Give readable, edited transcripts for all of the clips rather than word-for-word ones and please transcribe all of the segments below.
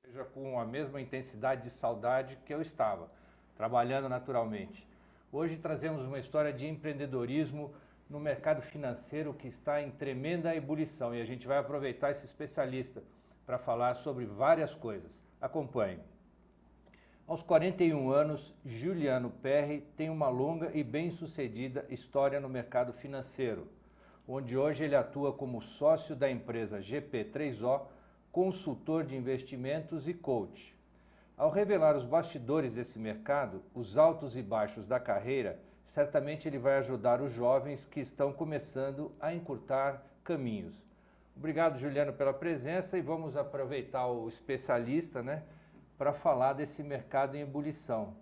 Seja com a mesma intensidade de saudade que eu estava, trabalhando naturalmente. Hoje trazemos uma história de empreendedorismo no mercado financeiro que está em tremenda ebulição e a gente vai aproveitar esse especialista para falar sobre várias coisas. Acompanhe. Aos 41 anos, Juliano Perri tem uma longa e bem-sucedida história no mercado financeiro, onde hoje ele atua como sócio da empresa GP3O, consultor de investimentos e coach. Ao revelar os bastidores desse mercado, os altos e baixos da carreira, certamente ele vai ajudar os jovens que estão começando a encurtar caminhos. Obrigado, Juliano, pela presença e vamos aproveitar o especialista, para falar desse mercado em ebulição.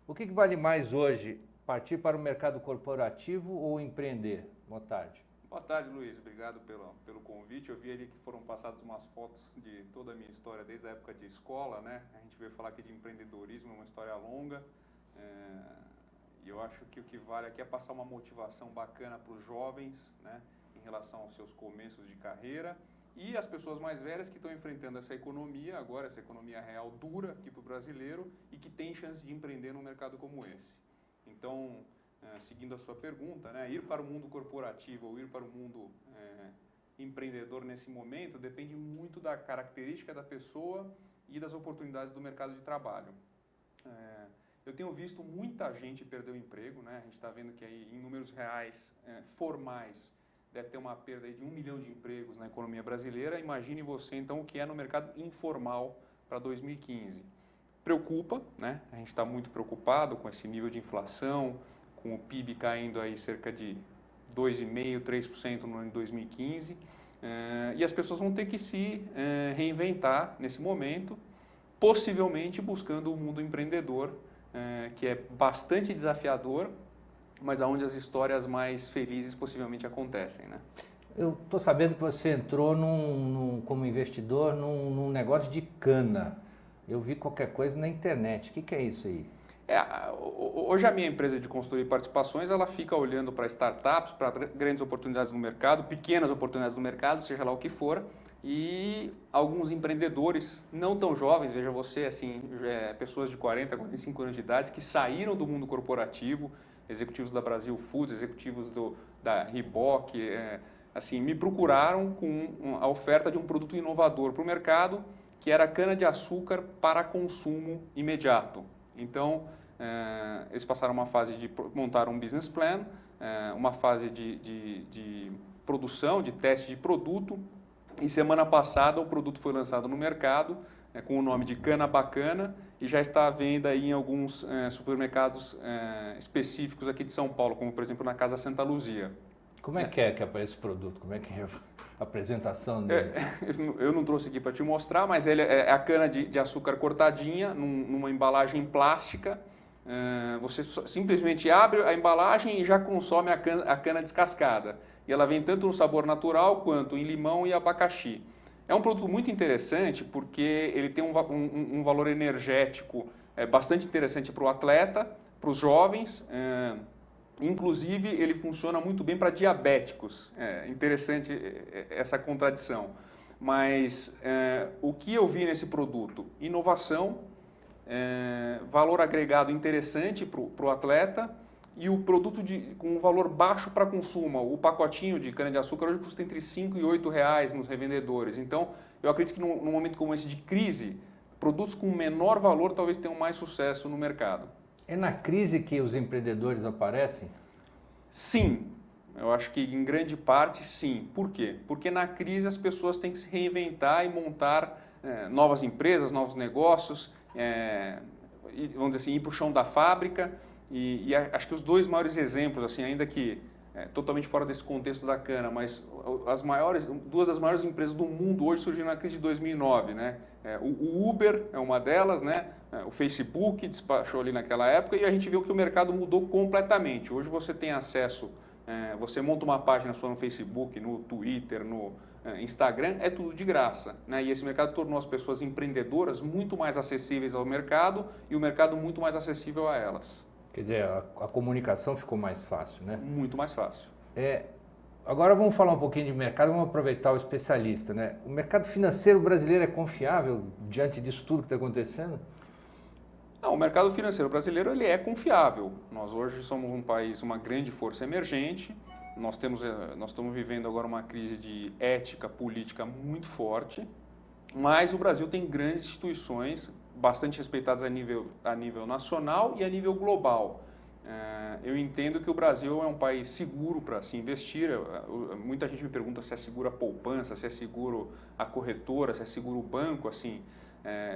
O que vale mais hoje, partir para o mercado corporativo ou empreender? Boa tarde. Boa tarde, Luiz. Obrigado pelo convite. Eu vi ali que foram passadas umas fotos de toda a minha história desde a época de escola, né? A gente veio falar aqui de empreendedorismo, é uma história longa. E eu acho que o que vale aqui é passar uma motivação bacana para os jovens, né? Em relação aos seus começos de carreira e as pessoas mais velhas que estão enfrentando essa economia, agora essa economia real dura aqui para o brasileiro e que tem chance de empreender num mercado como esse. Então, seguindo a sua pergunta, né, ir para o mundo corporativo ou ir para o mundo empreendedor nesse momento depende muito da característica da pessoa e das oportunidades do mercado de trabalho. Eu tenho visto muita gente perder o emprego, né? A gente está vendo que aí, em números reais formais deve ter uma perda aí de 1 milhão de empregos na economia brasileira. Imagine você então o que é no mercado informal para 2015. Preocupa, né? A gente está muito preocupado com esse nível de inflação, com o PIB caindo aí cerca de 2,5%, 3% no ano de 2015. E as pessoas vão ter que se reinventar nesse momento, possivelmente buscando o mundo empreendedor, que é bastante desafiador, mas onde as histórias mais felizes possivelmente acontecem, né? Eu estou sabendo que você entrou como investidor num negócio de cana. Eu vi qualquer coisa na internet. O que é isso aí? Hoje a minha empresa de consultoria e participações, ela fica olhando para startups, para grandes oportunidades no mercado, pequenas oportunidades no mercado, seja lá o que for, e alguns empreendedores não tão jovens, veja você, assim, pessoas de 40, 45 anos de idade, que saíram do mundo corporativo, executivos da Brasil Foods, executivos da Reebok, assim, me procuraram com a oferta de um produto inovador para o mercado, que era cana-de-açúcar para consumo imediato. Então, eles passaram uma fase de montar um business plan, uma fase de produção, de teste de produto, e semana passada o produto foi lançado no mercado, com o nome de Cana Bacana, e já está à venda aí em alguns supermercados específicos aqui de São Paulo, como por exemplo na Casa Santa Luzia. Como é que aparece esse produto? Como é que é a apresentação dele? Eu não trouxe aqui para te mostrar, mas ele é a cana de açúcar cortadinha numa embalagem plástica. Você simplesmente abre a embalagem e já consome a cana descascada. E ela vem tanto no sabor natural quanto em limão e abacaxi. É um produto muito interessante porque ele tem um valor energético bastante interessante para o atleta, para os jovens. Inclusive, ele funciona muito bem para diabéticos. Interessante essa contradição. Mas o que eu vi nesse produto? Inovação, valor agregado interessante para o atleta e o produto com um valor baixo para consumo. O pacotinho de cana-de-açúcar hoje custa entre 5 e 8 reais nos revendedores. Então, eu acredito que num momento como esse de crise, produtos com menor valor talvez tenham mais sucesso no mercado. É na crise que os empreendedores aparecem? Sim, eu acho que em grande parte sim. Por quê? Porque na crise as pessoas têm que se reinventar e montar novas empresas, novos negócios, vamos dizer assim, ir para o chão da fábrica. E acho que os dois maiores exemplos, assim, ainda que totalmente fora desse contexto da cana, mas duas das maiores empresas do mundo hoje surgiram na crise de 2009, né? O Uber é uma delas, né? O Facebook despachou ali naquela época e a gente viu que o mercado mudou completamente. Hoje você tem acesso, você monta uma página sua no Facebook, no Twitter, no Instagram, é tudo de graça, né? E esse mercado tornou as pessoas empreendedoras muito mais acessíveis ao mercado e o mercado muito mais acessível a elas. Quer dizer, a comunicação ficou mais fácil, né? Muito mais fácil. Agora vamos falar um pouquinho de mercado, vamos aproveitar o especialista, né? O mercado financeiro brasileiro é confiável diante disso tudo que está acontecendo? Não, o mercado financeiro brasileiro ele é confiável. Nós hoje somos um país, uma grande força emergente. Nós estamos vivendo agora uma crise de ética política muito forte, mas o Brasil tem grandes instituições bastante respeitadas a nível nacional e a nível global. Eu entendo que o Brasil é um país seguro para se investir. Muita gente me pergunta se é seguro a poupança, se é seguro a corretora, se é seguro o banco. Assim,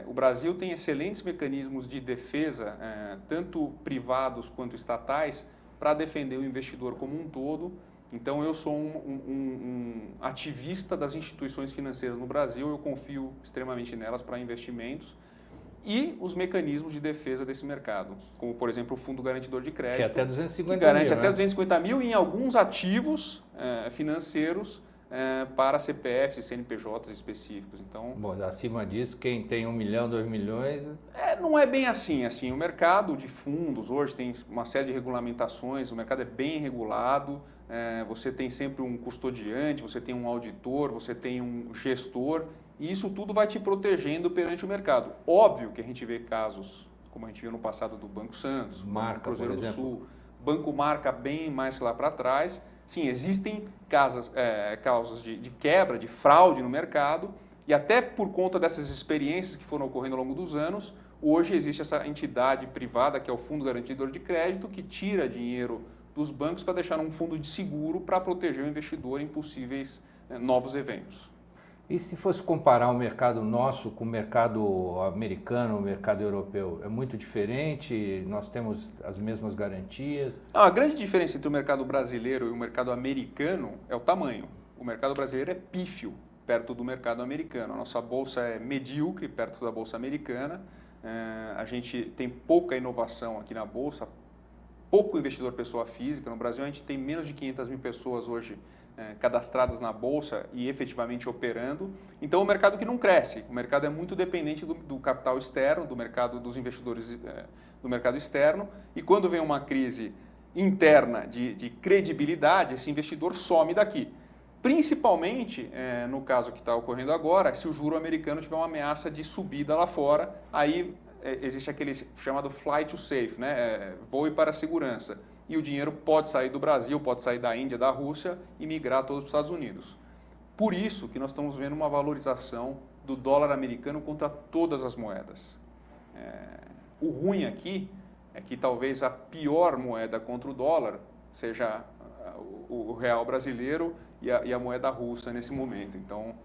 o Brasil tem excelentes mecanismos de defesa, tanto privados quanto estatais, para defender o investidor como um todo. Então, eu sou um ativista das instituições financeiras no Brasil, eu confio extremamente nelas para investimentos e os mecanismos de defesa desse mercado, como, por exemplo, o Fundo Garantidor de Crédito, Que é até 250 que garante mil, até né? 250 mil em alguns ativos financeiros para CPFs e CNPJs específicos. Então, Bom, acima disso, quem tem 1 milhão, 2 milhões... não é bem assim. O mercado de fundos hoje tem uma série de regulamentações, o mercado é bem regulado, você tem sempre um custodiante, você tem um auditor, você tem um gestor, e isso tudo vai te protegendo perante o mercado. Óbvio que a gente vê casos, como a gente viu no passado do Banco Santos, Marca, Cruzeiro por do exemplo. Sul, Banco Marca bem mais lá para trás. Sim, existem causas de quebra, de fraude no mercado, e até por conta dessas experiências que foram ocorrendo ao longo dos anos, hoje existe essa entidade privada, que é o Fundo Garantidor de Crédito, que tira dinheiro dos bancos para deixar num fundo de seguro para proteger o investidor em possíveis novos eventos. E se fosse comparar o mercado nosso com o mercado americano, o mercado europeu, é muito diferente? Nós temos as mesmas garantias? A grande diferença entre o mercado brasileiro e o mercado americano é o tamanho. O mercado brasileiro é pífio perto do mercado americano. A nossa bolsa é medíocre perto da bolsa americana. A gente tem pouca inovação aqui na bolsa, pouco investidor pessoa física. No Brasil, a gente tem menos de 500 mil pessoas hoje cadastradas na bolsa e efetivamente operando. Então, o mercado que não cresce. O mercado é muito dependente do capital externo, do mercado dos investidores do mercado externo. E quando vem uma crise interna de credibilidade, esse investidor some daqui. Principalmente, no caso que está ocorrendo agora, se o juro americano tiver uma ameaça de subida lá fora, aí existe aquele chamado flight to safe, né? Voe para a segurança. E o dinheiro pode sair do Brasil, pode sair da Índia, da Rússia e migrar todos para os Estados Unidos. Por isso que nós estamos vendo uma valorização do dólar americano contra todas as moedas. O ruim aqui é que talvez a pior moeda contra o dólar seja o real brasileiro e a moeda russa nesse momento. Então,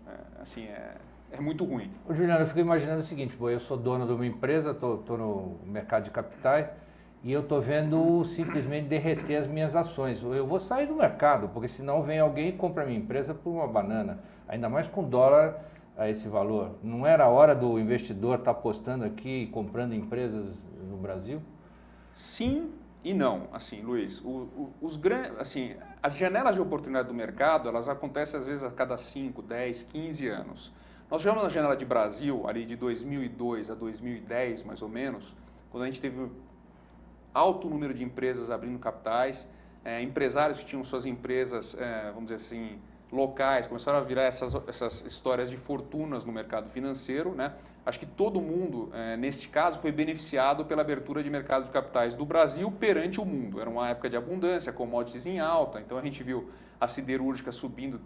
é muito ruim. Ô, Juliano, eu fico imaginando o seguinte, eu sou dono de uma empresa, estou no mercado de capitais e eu estou vendo simplesmente derreter as minhas ações. Eu vou sair do mercado, porque senão vem alguém e compra a minha empresa por uma banana, ainda mais com dólar a esse valor. Não era a hora do investidor estar apostando aqui e comprando empresas no Brasil? Sim e não, Luiz. As janelas de oportunidade do mercado, elas acontecem às vezes a cada 5, 10, 15 anos. Nós tivemos na janela de Brasil, ali de 2002 a 2010, mais ou menos, quando a gente teve alto número de empresas abrindo capitais, empresários que tinham suas empresas, vamos dizer assim, locais, começaram a virar essas histórias de fortunas no mercado financeiro, né? Acho que todo mundo, neste caso, foi beneficiado pela abertura de mercado de capitais do Brasil perante o mundo. Era uma época de abundância, commodities em alta, então a gente viu a siderúrgica subindo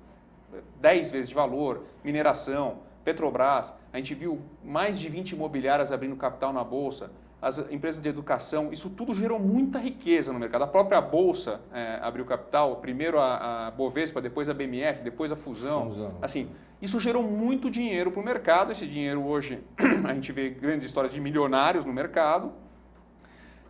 10 vezes de valor, mineração, Petrobras, a gente viu mais de 20 imobiliárias abrindo capital na Bolsa, as empresas de educação, isso tudo gerou muita riqueza no mercado. A própria Bolsa abriu capital, primeiro a Bovespa, depois a BMF, depois a Fusão. Assim, isso gerou muito dinheiro para o mercado. Esse dinheiro hoje, a gente vê grandes histórias de milionários no mercado.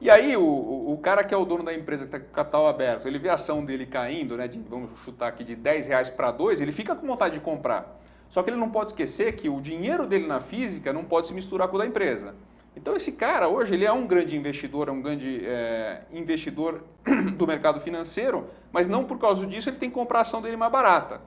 E aí o cara que é o dono da empresa, que está com o capital aberto, ele vê a ação dele caindo, né, vamos chutar aqui, de R$10 para 2, ele fica com vontade de comprar. Só que ele não pode esquecer que o dinheiro dele na física não pode se misturar com o da empresa. Então esse cara hoje ele é um grande investidor, investidor do mercado financeiro, mas não por causa disso ele tem que comprar a ação dele mais barata,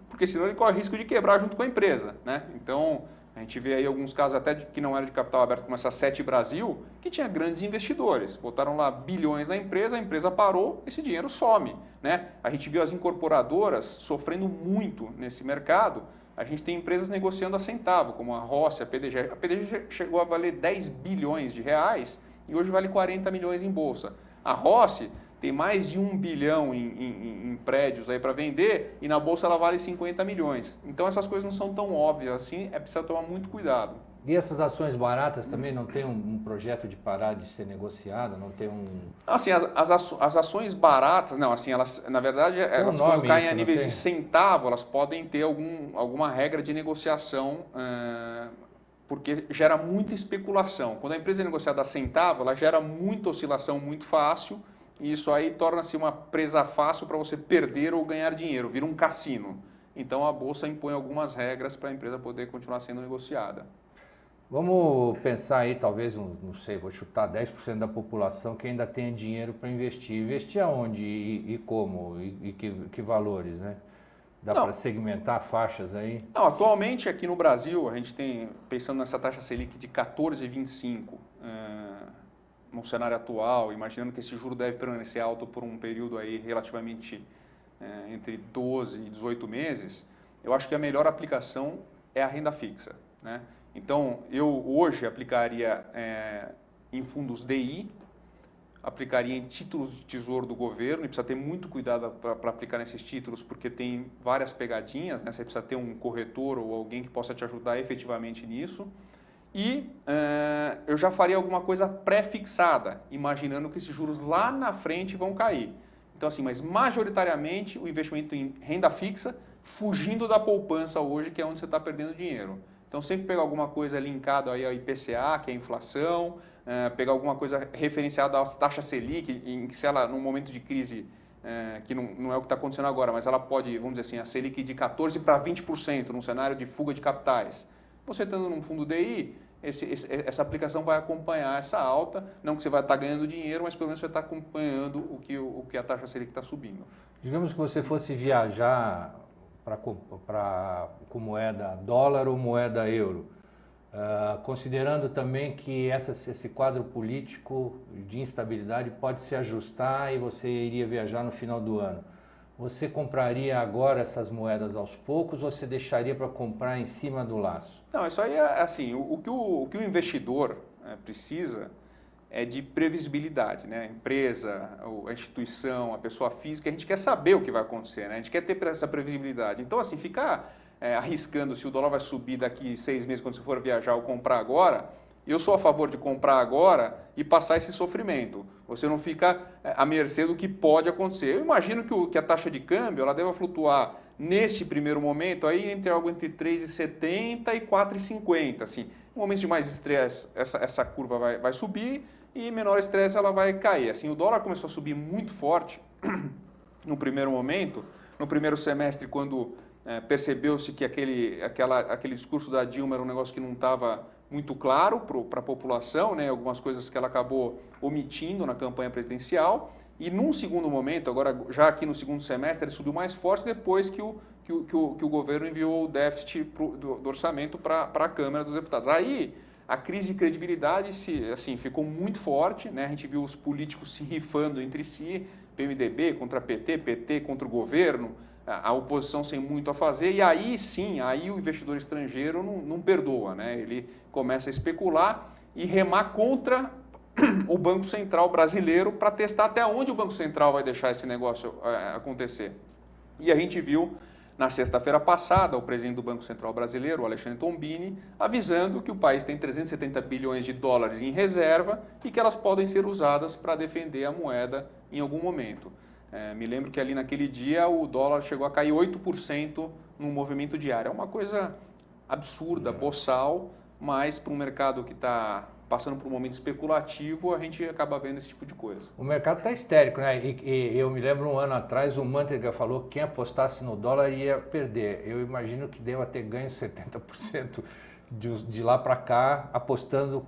porque senão ele corre risco de quebrar junto com a empresa, né? Então A gente vê aí alguns casos até que não era de capital aberto, como essa Sete Brasil, que tinha grandes investidores. Botaram lá bilhões na empresa, a empresa parou, esse dinheiro some. Né? A gente viu as incorporadoras sofrendo muito nesse mercado. A gente tem empresas negociando a centavo, como a Rossi, a PDG. A PDG chegou a valer 10 bilhões de reais e hoje vale 40 milhões em bolsa. A Rossi tem mais de 1 bilhão em prédios aí para vender e na bolsa ela vale 50 milhões. Então essas coisas não são tão óbvias assim, é preciso tomar muito cuidado. E essas ações baratas também não tem um projeto de parar de ser negociada? Não tem um... Assim, as ações baratas, não, assim, elas, na verdade, elas quando caem a níveis de centavo, elas podem ter alguma regra de negociação, porque gera muita especulação. Quando a empresa é negociada a centavo, ela gera muita oscilação muito fácil, e isso aí torna-se uma presa fácil para você perder ou ganhar dinheiro, vira um cassino. Então a Bolsa impõe algumas regras para a empresa poder continuar sendo negociada. Vamos pensar aí, talvez, não sei, vou chutar 10% da população que ainda tem dinheiro para investir. Investir aonde e como? E que valores, né? Dá para segmentar faixas aí? Não, atualmente aqui no Brasil, a gente tem, pensando nessa taxa Selic de 14,25%, no cenário atual, imaginando que esse juro deve permanecer alto por um período aí relativamente entre 12 e 18 meses, eu acho que a melhor aplicação é a renda fixa, né? Então, eu hoje aplicaria em fundos DI, aplicaria em títulos de tesouro do governo, e precisa ter muito cuidado para aplicar nesses títulos, porque tem várias pegadinhas, né? Você precisa ter um corretor ou alguém que possa te ajudar efetivamente nisso. E eu já faria alguma coisa pré-fixada, imaginando que esses juros lá na frente vão cair. Então, assim, mas majoritariamente o investimento em renda fixa, fugindo da poupança hoje, que é onde você está perdendo dinheiro. Então, sempre pegar alguma coisa linkada aí ao IPCA, que é a inflação, pegar alguma coisa referenciada às taxas Selic, em que se ela, num momento de crise, que não é o que está acontecendo agora, mas ela pode, vamos dizer assim, a Selic de 14% para 20%, num cenário de fuga de capitais. Você estando num fundo DI, essa aplicação vai acompanhar essa alta, não que você vai estar ganhando dinheiro, mas pelo menos você vai estar acompanhando o que a taxa Selic está subindo. Digamos que você fosse viajar com moeda dólar ou moeda euro, considerando também que esse quadro político de instabilidade pode se ajustar e você iria viajar no final do ano. Você compraria agora essas moedas aos poucos ou você deixaria para comprar em cima do laço? Não, isso aí é assim, o que o investidor precisa é de previsibilidade, né? A empresa, a instituição, a pessoa física, a gente quer saber o que vai acontecer, né? A gente quer ter essa previsibilidade. Então, assim, ficar arriscando se o dólar vai subir daqui 6 meses quando você for viajar ou comprar agora, eu sou a favor de comprar agora e passar esse sofrimento. Você não fica à mercê do que pode acontecer. Eu imagino que a taxa de câmbio ela deva flutuar neste primeiro momento aí entre algo entre 3,70 e 4,50. Assim. Em momentos de mais estresse, essa curva vai subir e menor estresse ela vai cair. Assim, o dólar começou a subir muito forte no primeiro momento, no primeiro semestre, quando percebeu-se que aquele discurso da Dilma era um negócio que não estava muito claro para a população, né? Algumas coisas que ela acabou omitindo na campanha presidencial. E num segundo momento, agora já aqui no segundo semestre, ele subiu mais forte depois que o governo enviou o déficit do orçamento para a Câmara dos Deputados. Aí a crise de credibilidade assim, ficou muito forte, né? A gente viu os políticos se rifando entre si, PMDB contra PT, PT contra o governo, a oposição sem muito a fazer, e aí sim, aí o investidor estrangeiro não perdoa, né? Ele começa a especular e remar contra o Banco Central brasileiro para testar até onde o Banco Central vai deixar esse negócio acontecer. E a gente viu na sexta-feira passada o presidente do Banco Central brasileiro, o Alexandre Tombini, avisando que o país tem 370 bilhões de dólares em reserva e que elas podem ser usadas para defender a moeda em algum momento. Me lembro que ali naquele dia o dólar chegou a cair 8% num movimento diário. É uma coisa absurda, boçal, mas para um mercado que está passando por um momento especulativo, a gente acaba vendo esse tipo de coisa. O mercado está histérico, né? E eu me lembro um ano atrás, o Manteiga falou que quem apostasse no dólar ia perder. Eu imagino que deva ter ganho 70% de lá para cá apostando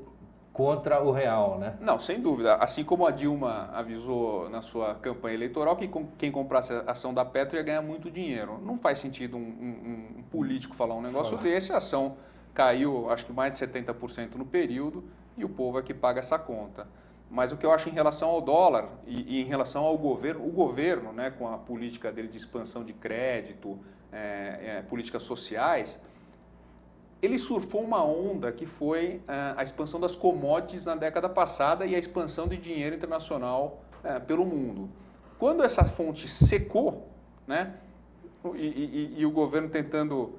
contra o real, né? Não, sem dúvida. Assim como a Dilma avisou na sua campanha eleitoral que quem comprasse a ação da Petro ia ganhar muito dinheiro. Não faz sentido um político falar um negócio desse, a ação caiu acho que mais de 70% no período e o povo é que paga essa conta. Mas o que eu acho em relação ao dólar e em relação ao governo, o governo, né, com a política dele de expansão de crédito, políticas sociais, ele surfou uma onda que foi a expansão das commodities na década passada e a expansão de dinheiro internacional pelo mundo. Quando essa fonte secou, né, e o governo tentando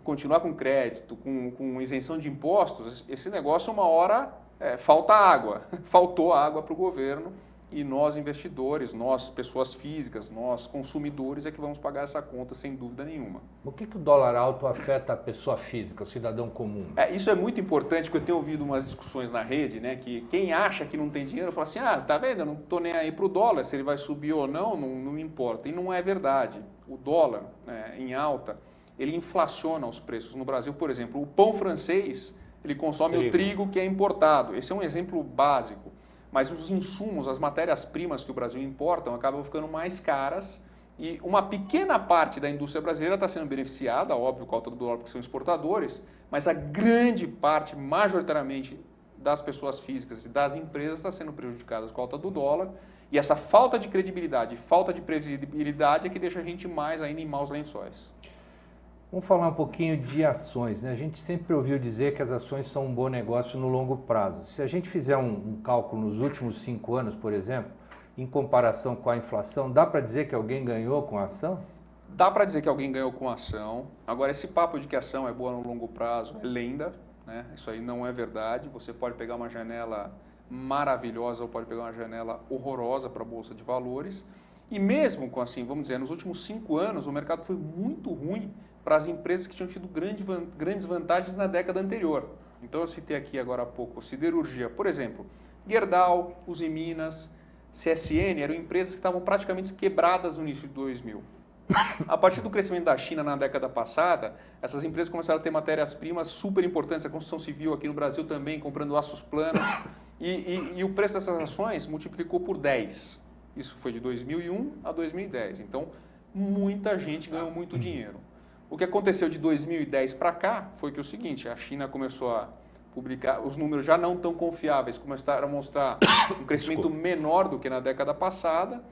continuar com crédito, com isenção de impostos, esse negócio uma hora falta água. Faltou água para o governo e nós investidores, nós pessoas físicas, nós consumidores é que vamos pagar essa conta sem dúvida nenhuma. O que o dólar alto afeta a pessoa física, o cidadão comum? Isso é muito importante, porque eu tenho ouvido umas discussões na rede, né, que quem acha que não tem dinheiro fala assim, tá vendo, eu não estou nem aí para o dólar, se ele vai subir ou não me importa. E não é verdade. O dólar em alta, ele inflaciona os preços. No Brasil, por exemplo, o pão francês, ele consome o trigo que é importado. Esse é um exemplo básico. Mas os insumos, as matérias-primas que o Brasil importa, acabam ficando mais caras e uma pequena parte da indústria brasileira está sendo beneficiada, óbvio, com a alta do dólar porque são exportadores, mas a grande parte, majoritariamente, das pessoas físicas e das empresas está sendo prejudicada com a alta do dólar e essa falta de credibilidade, falta de previsibilidade é que deixa a gente mais ainda em maus lençóis. Vamos falar um pouquinho de ações, né? A gente sempre ouviu dizer que as ações são um bom negócio no longo prazo. Se a gente fizer um cálculo nos últimos 5 anos, por exemplo, em comparação com a inflação, dá para dizer que alguém ganhou com a ação? Dá para dizer que alguém ganhou com a ação. Agora, esse papo de que a ação é boa no longo prazo é lenda, né? Isso aí não é verdade. Você pode pegar uma janela maravilhosa ou pode pegar uma janela horrorosa para a Bolsa de Valores. E mesmo com assim, vamos dizer, nos últimos 5 anos, o mercado foi muito ruim para as empresas que tinham tido grandes vantagens na década anterior. Então eu citei aqui agora há pouco siderurgia, por exemplo, Gerdau, Usiminas, CSN, eram empresas que estavam praticamente quebradas no início de 2000. A partir do crescimento da China na década passada, essas empresas começaram a ter matérias-primas super importantes, a construção civil aqui no Brasil também, comprando aços planos, e o preço dessas ações multiplicou por 10. Isso foi de 2001 a 2010. Então, muita gente ganhou muito dinheiro. O que aconteceu de 2010 para cá foi que o seguinte, a China começou a publicar, os números já não tão confiáveis, começaram a mostrar um crescimento menor do que na década passada,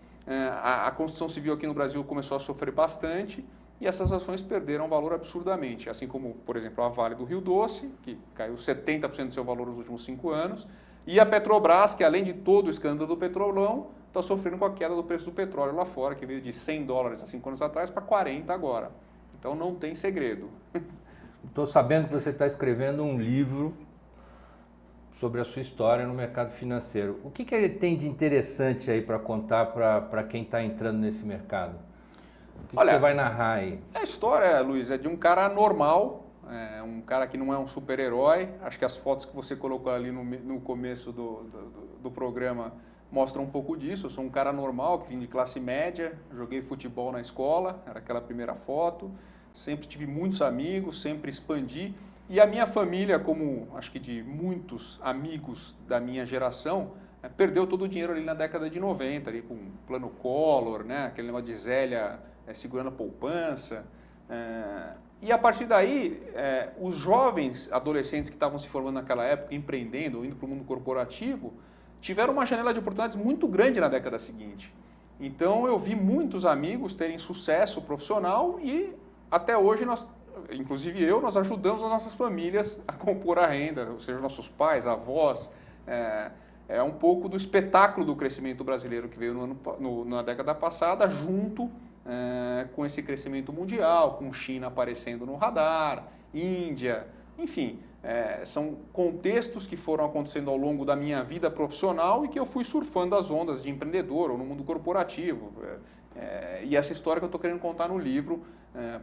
a construção civil aqui no Brasil começou a sofrer bastante e essas ações perderam valor absurdamente, assim como, por exemplo, a Vale do Rio Doce, que caiu 70% do seu valor nos últimos 5 anos, e a Petrobras, que além de todo o escândalo do petrolão, está sofrendo com a queda do preço do petróleo lá fora, que veio de $100 há 5 anos atrás para 40 agora. Então não tem segredo. Estou sabendo que você está escrevendo um livro sobre a sua história no mercado financeiro. O que ele tem de interessante aí para contar para quem está entrando nesse mercado? O que você vai narrar aí? A história, Luiz, é de um cara normal, um cara que não é um super-herói. Acho que as fotos que você colocou ali no começo do programa mostram um pouco disso. Eu sou um cara normal, que vim de classe média, joguei futebol na escola, era aquela primeira foto. Sempre tive muitos amigos, sempre expandi. E a minha família, como acho que de muitos amigos da minha geração, perdeu todo o dinheiro ali na década de 90, ali com o plano Collor, né? Aquele negócio de Zélia segurando a poupança. E a partir daí, os jovens adolescentes que estavam se formando naquela época, empreendendo, ou indo para o mundo corporativo, tiveram uma janela de oportunidades muito grande na década seguinte. Então eu vi muitos amigos terem sucesso profissional e até hoje nós, inclusive nós ajudamos as nossas famílias a compor a renda, ou seja, nossos pais, avós. É um pouco do espetáculo do crescimento brasileiro que veio na década passada, junto com esse crescimento mundial, com China aparecendo no radar, Índia, enfim. São contextos que foram acontecendo ao longo da minha vida profissional e que eu fui surfando as ondas de empreendedor ou no mundo corporativo. E essa história que eu estou querendo contar no livro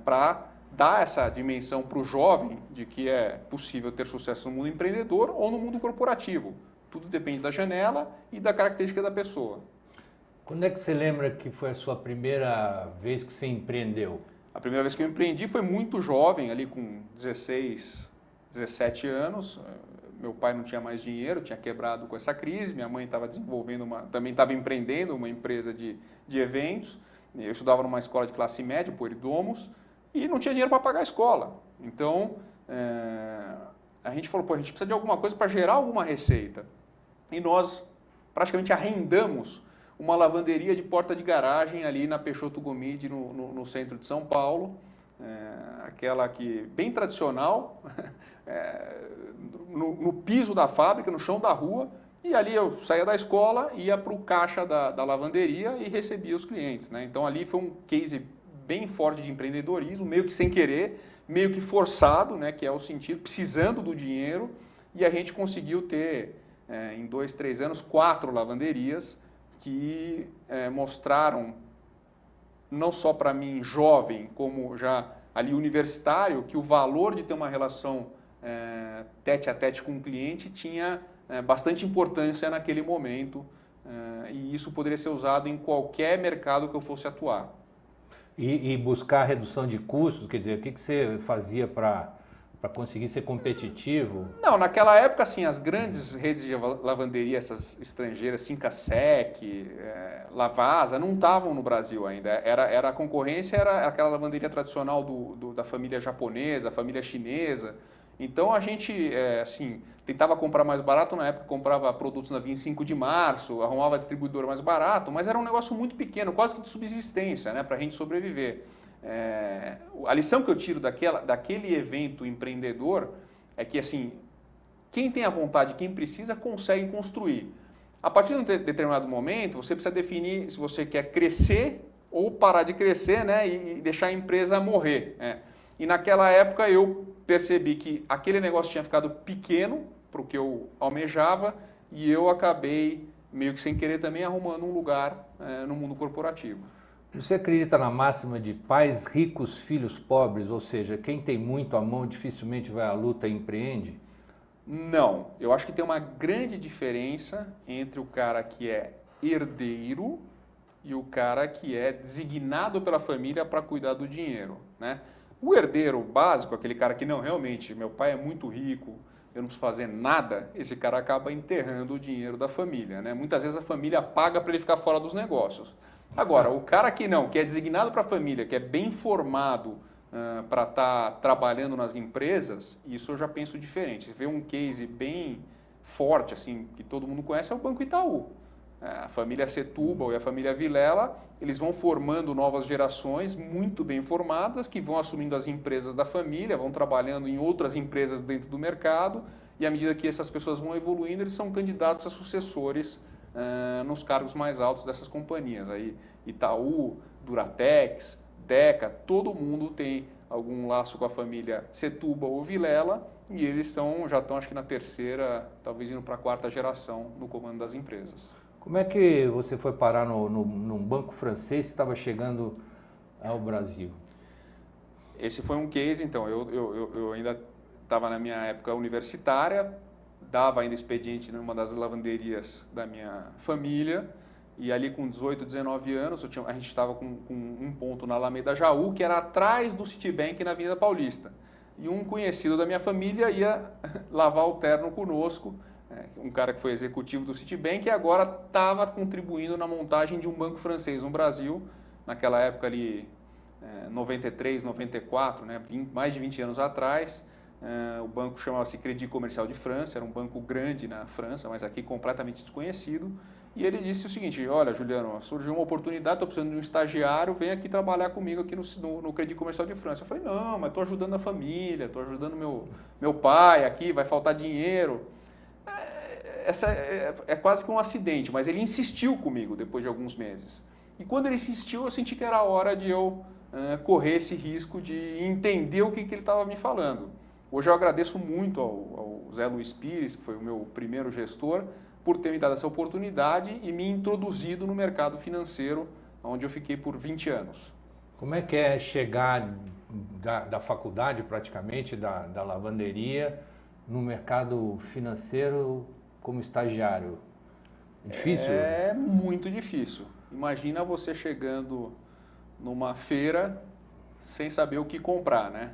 para dar essa dimensão para o jovem de que é possível ter sucesso no mundo empreendedor ou no mundo corporativo. Tudo depende da janela e da característica da pessoa. Quando é que você lembra que foi a sua primeira vez que você empreendeu? A primeira vez que eu empreendi foi muito jovem, ali com 16, 17 anos. Meu pai não tinha mais dinheiro, tinha quebrado com essa crise. Minha mãe estava desenvolvendo, também estava empreendendo uma empresa de eventos. Eu estudava numa escola de classe média, Pueridomus, e não tinha dinheiro para pagar a escola. Então, a gente falou, pô, a gente precisa de alguma coisa para gerar alguma receita. E nós praticamente arrendamos uma lavanderia de porta de garagem ali na Peixoto Gomide, no centro de São Paulo, aquela que bem tradicional, no piso da fábrica, no chão da rua, e ali eu saía da escola, ia para o caixa da lavanderia e recebia os clientes, né? Então ali foi um case bem forte de empreendedorismo, meio que sem querer, meio que forçado, né? Que é o sentido, precisando do dinheiro, e a gente conseguiu ter, em 2, 3 anos, 4 lavanderias que mostraram, não só para mim jovem, como já ali universitário, que o valor de ter uma relação tete a tete com o cliente tinha bastante importância naquele momento, e isso poderia ser usado em qualquer mercado que eu fosse atuar. E buscar redução de custos, quer dizer, o que você fazia para conseguir ser competitivo? Não, naquela época, assim, as grandes redes de lavanderia, essas estrangeiras, Sincasec, Lavasa, não estavam no Brasil ainda. A concorrência era aquela lavanderia tradicional da família japonesa, família chinesa. Então a gente, assim, tentava comprar mais barato, na época comprava produtos na 25 de março, arrumava distribuidor mais barato, mas era um negócio muito pequeno, quase que de subsistência, né, para a gente sobreviver. A lição que eu tiro daquele evento empreendedor é que, assim, quem tem a vontade, quem precisa, consegue construir. A partir de um determinado momento, você precisa definir se você quer crescer ou parar de crescer, né, e deixar a empresa morrer, né? E naquela época eu percebi que aquele negócio tinha ficado pequeno para o que eu almejava e eu acabei, meio que sem querer também, arrumando um lugar no mundo corporativo. Você acredita na máxima de pais ricos, filhos pobres? Ou seja, quem tem muito à mão dificilmente vai à luta e empreende? Não. Eu acho que tem uma grande diferença entre o cara que é herdeiro e o cara que é designado pela família para cuidar do dinheiro, né? O herdeiro básico, aquele cara que não, realmente, meu pai é muito rico, eu não preciso fazer nada, esse cara acaba enterrando o dinheiro da família, né? Muitas vezes a família paga para ele ficar fora dos negócios. Agora, o cara que não, que é designado para a família, que é bem formado para estar trabalhando nas empresas, isso eu já penso diferente. Você vê um case bem forte, assim, que todo mundo conhece, é o Banco Itaú. A família Setúbal e a família Vilela, eles vão formando novas gerações muito bem formadas, que vão assumindo as empresas da família, vão trabalhando em outras empresas dentro do mercado, e à medida que essas pessoas vão evoluindo, eles são candidatos a sucessores nos cargos mais altos dessas companhias. Aí, Itaú, Duratex, Deca, todo mundo tem algum laço com a família Setúbal ou Vilela, e eles já estão, acho que na terceira, talvez indo para a quarta geração no comando das empresas. Como é que você foi parar num banco francês que estava chegando ao Brasil? Esse foi um case, então, eu ainda estava na minha época universitária, dava ainda expediente numa das lavanderias da minha família, e ali com 18, 19 anos, a gente estava com um ponto na Alameda Jaú, que era atrás do Citibank na Avenida Paulista. E um conhecido da minha família ia lavar o terno conosco, um cara que foi executivo do Citibank e agora estava contribuindo na montagem de um banco francês no Brasil, naquela época ali, 93, 94, né, mais de 20 anos atrás. O banco chamava-se Crédit Comercial de França, era um banco grande na França, mas aqui completamente desconhecido. E ele disse o seguinte: olha, Juliano, surgiu uma oportunidade, estou precisando de um estagiário, vem aqui trabalhar comigo aqui no Crédit Comercial de França. Eu falei: não, mas estou ajudando a família, estou ajudando meu pai aqui, vai faltar dinheiro. Essa é quase que um acidente, mas ele insistiu comigo depois de alguns meses. E quando ele insistiu, eu senti que era hora de eu correr esse risco de entender o que ele estava me falando. Hoje eu agradeço muito ao Zé Luiz Pires, que foi o meu primeiro gestor, por ter me dado essa oportunidade e me introduzido no mercado financeiro, onde eu fiquei por 20 anos. Como é que é chegar da faculdade, praticamente, da lavanderia, no mercado financeiro como estagiário? Difícil? É muito difícil. Imagina você chegando numa feira sem saber o que comprar, né?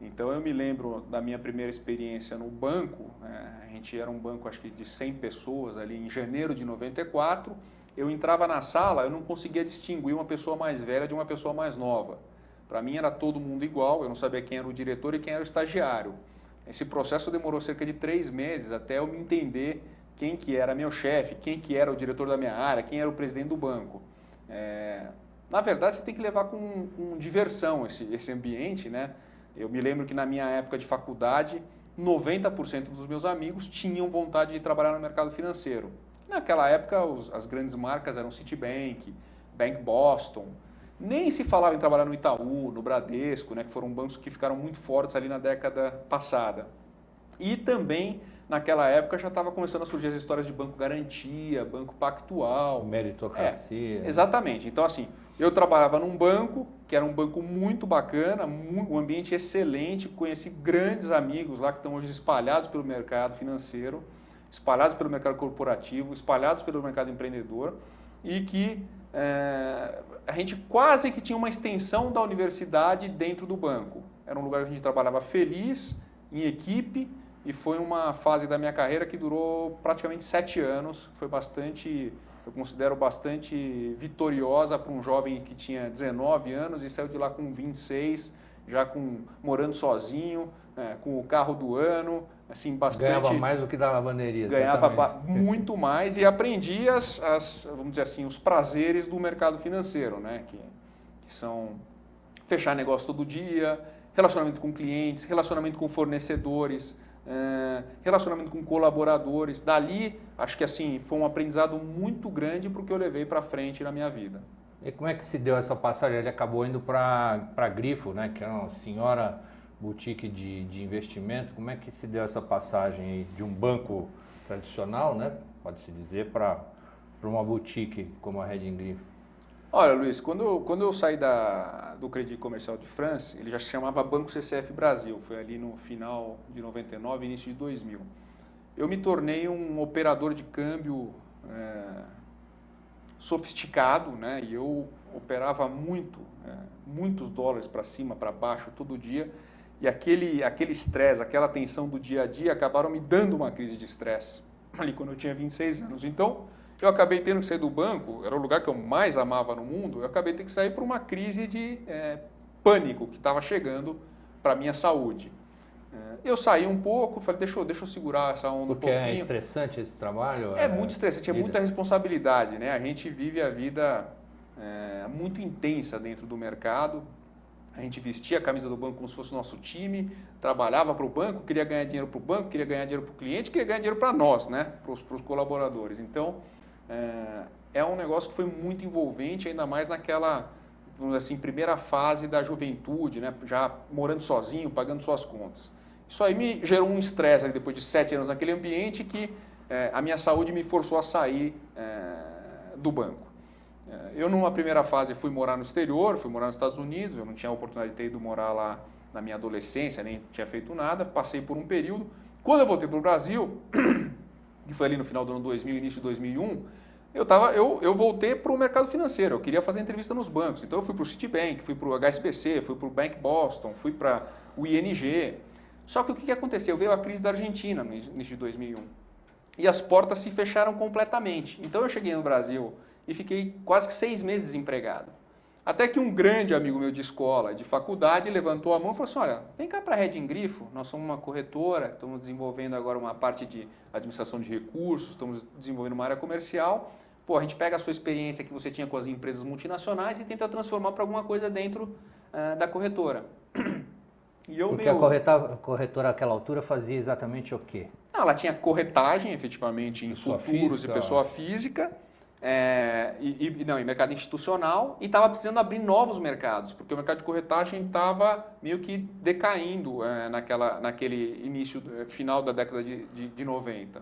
Então eu me lembro da minha primeira experiência no banco, a gente era um banco acho que de 100 pessoas ali em janeiro de 94, eu entrava na sala, eu não conseguia distinguir uma pessoa mais velha de uma pessoa mais nova. Para mim era todo mundo igual, eu não sabia quem era o diretor e quem era o estagiário. Esse processo demorou cerca de 3 meses até eu me entender quem que era meu chefe, quem que era o diretor da minha área, quem era o presidente do banco. Na verdade, você tem que levar com diversão esse ambiente, né? Eu me lembro que na minha época de faculdade, 90% dos meus amigos tinham vontade de trabalhar no mercado financeiro. Naquela época, as grandes marcas eram Citibank, Bank Boston. Nem se falava em trabalhar no Itaú, no Bradesco, né, que foram bancos que ficaram muito fortes ali na década passada. E também, naquela época, já estava começando a surgir as histórias de banco garantia, banco pactual. Meritocracia. Exatamente. Então, assim, eu trabalhava num banco, que era um banco muito bacana, um ambiente excelente, conheci grandes amigos lá que estão hoje espalhados pelo mercado financeiro, espalhados pelo mercado corporativo, espalhados pelo mercado empreendedor, e que a gente quase que tinha uma extensão da universidade dentro do banco. Era um lugar que a gente trabalhava feliz, em equipe, e foi uma fase da minha carreira que durou praticamente 7 anos. Foi bastante, eu considero bastante vitoriosa para um jovem que tinha 19 anos e saiu de lá com 26, já morando sozinho, com o carro do ano, assim, bastante... Ganhava mais do que da lavanderia. Ganhava muito mais e aprendi vamos dizer assim, os prazeres do mercado financeiro, né? Que são fechar negócio todo dia, relacionamento com clientes, relacionamento com fornecedores, relacionamento com colaboradores. Dali, acho que assim, foi um aprendizado muito grande para o que eu levei para frente na minha vida. E como é que se deu essa passagem? Ele acabou indo para Grifo, né? Que é uma senhora boutique de investimento. Como é que se deu essa passagem aí de um banco tradicional, né? Pode-se dizer, para uma boutique como a Red Grifo? Olha, Luiz, quando eu saí do Crédit Comercial de France, ele já se chamava Banco CCF Brasil. Foi ali no final de 99, início de 2000. Eu me tornei um operador de câmbio sofisticado, né? E eu operava muitos dólares para cima, para baixo, todo dia. E aquele estresse, aquela tensão do dia a dia acabaram me dando uma crise de estresse, ali quando eu tinha 26 anos. Então, eu acabei tendo que sair do banco, era o lugar que eu mais amava no mundo, eu acabei tendo que sair por uma crise de pânico que estava chegando para a minha saúde. Eu saí um pouco, falei, deixa eu segurar essa onda Porque um pouquinho. É estressante esse trabalho? É muito estressante, é muita responsabilidade, né? A gente vive a vida muito intensa dentro do mercado. A gente vestia a camisa do banco como se fosse o nosso time, trabalhava para o banco, queria ganhar dinheiro para o banco, queria ganhar dinheiro para o cliente, queria ganhar dinheiro para nós, né? Para os colaboradores. Então, é um negócio que foi muito envolvente, ainda mais naquela, vamos dizer assim, primeira fase da juventude, né? Já morando sozinho, pagando suas contas. Isso aí me gerou um estresse depois de 7 anos naquele ambiente que a minha saúde me forçou a sair do banco. Eu, numa primeira fase, fui morar no exterior, fui morar nos Estados Unidos, eu não tinha a oportunidade de ter ido morar lá na minha adolescência, nem tinha feito nada, passei por um período. Quando eu voltei para o Brasil, que foi ali no final do ano 2000, início de 2001, eu voltei para o mercado financeiro, eu queria fazer entrevista nos bancos. Então eu fui para o Citibank, fui para o HSBC, fui para o Bank Boston, fui para o ING. Só que o que aconteceu? Veio a crise da Argentina no início de 2001 e as portas se fecharam completamente. Então eu cheguei no Brasil e fiquei quase que 6 meses desempregado. Até que um grande amigo meu de escola, de faculdade, levantou a mão e falou assim, olha, vem cá para a Red Grifo, nós somos uma corretora, estamos desenvolvendo agora uma parte de administração de recursos, estamos desenvolvendo uma área comercial. Pô, a gente pega a sua experiência que você tinha com as empresas multinacionais e tenta transformar para alguma coisa dentro da corretora. Porque a corretora naquela altura fazia exatamente o quê? Não, ela tinha corretagem, efetivamente, em futuros e pessoa física, em mercado institucional, e estava precisando abrir novos mercados, porque o mercado de corretagem estava meio que decaindo naquele final da década de 90.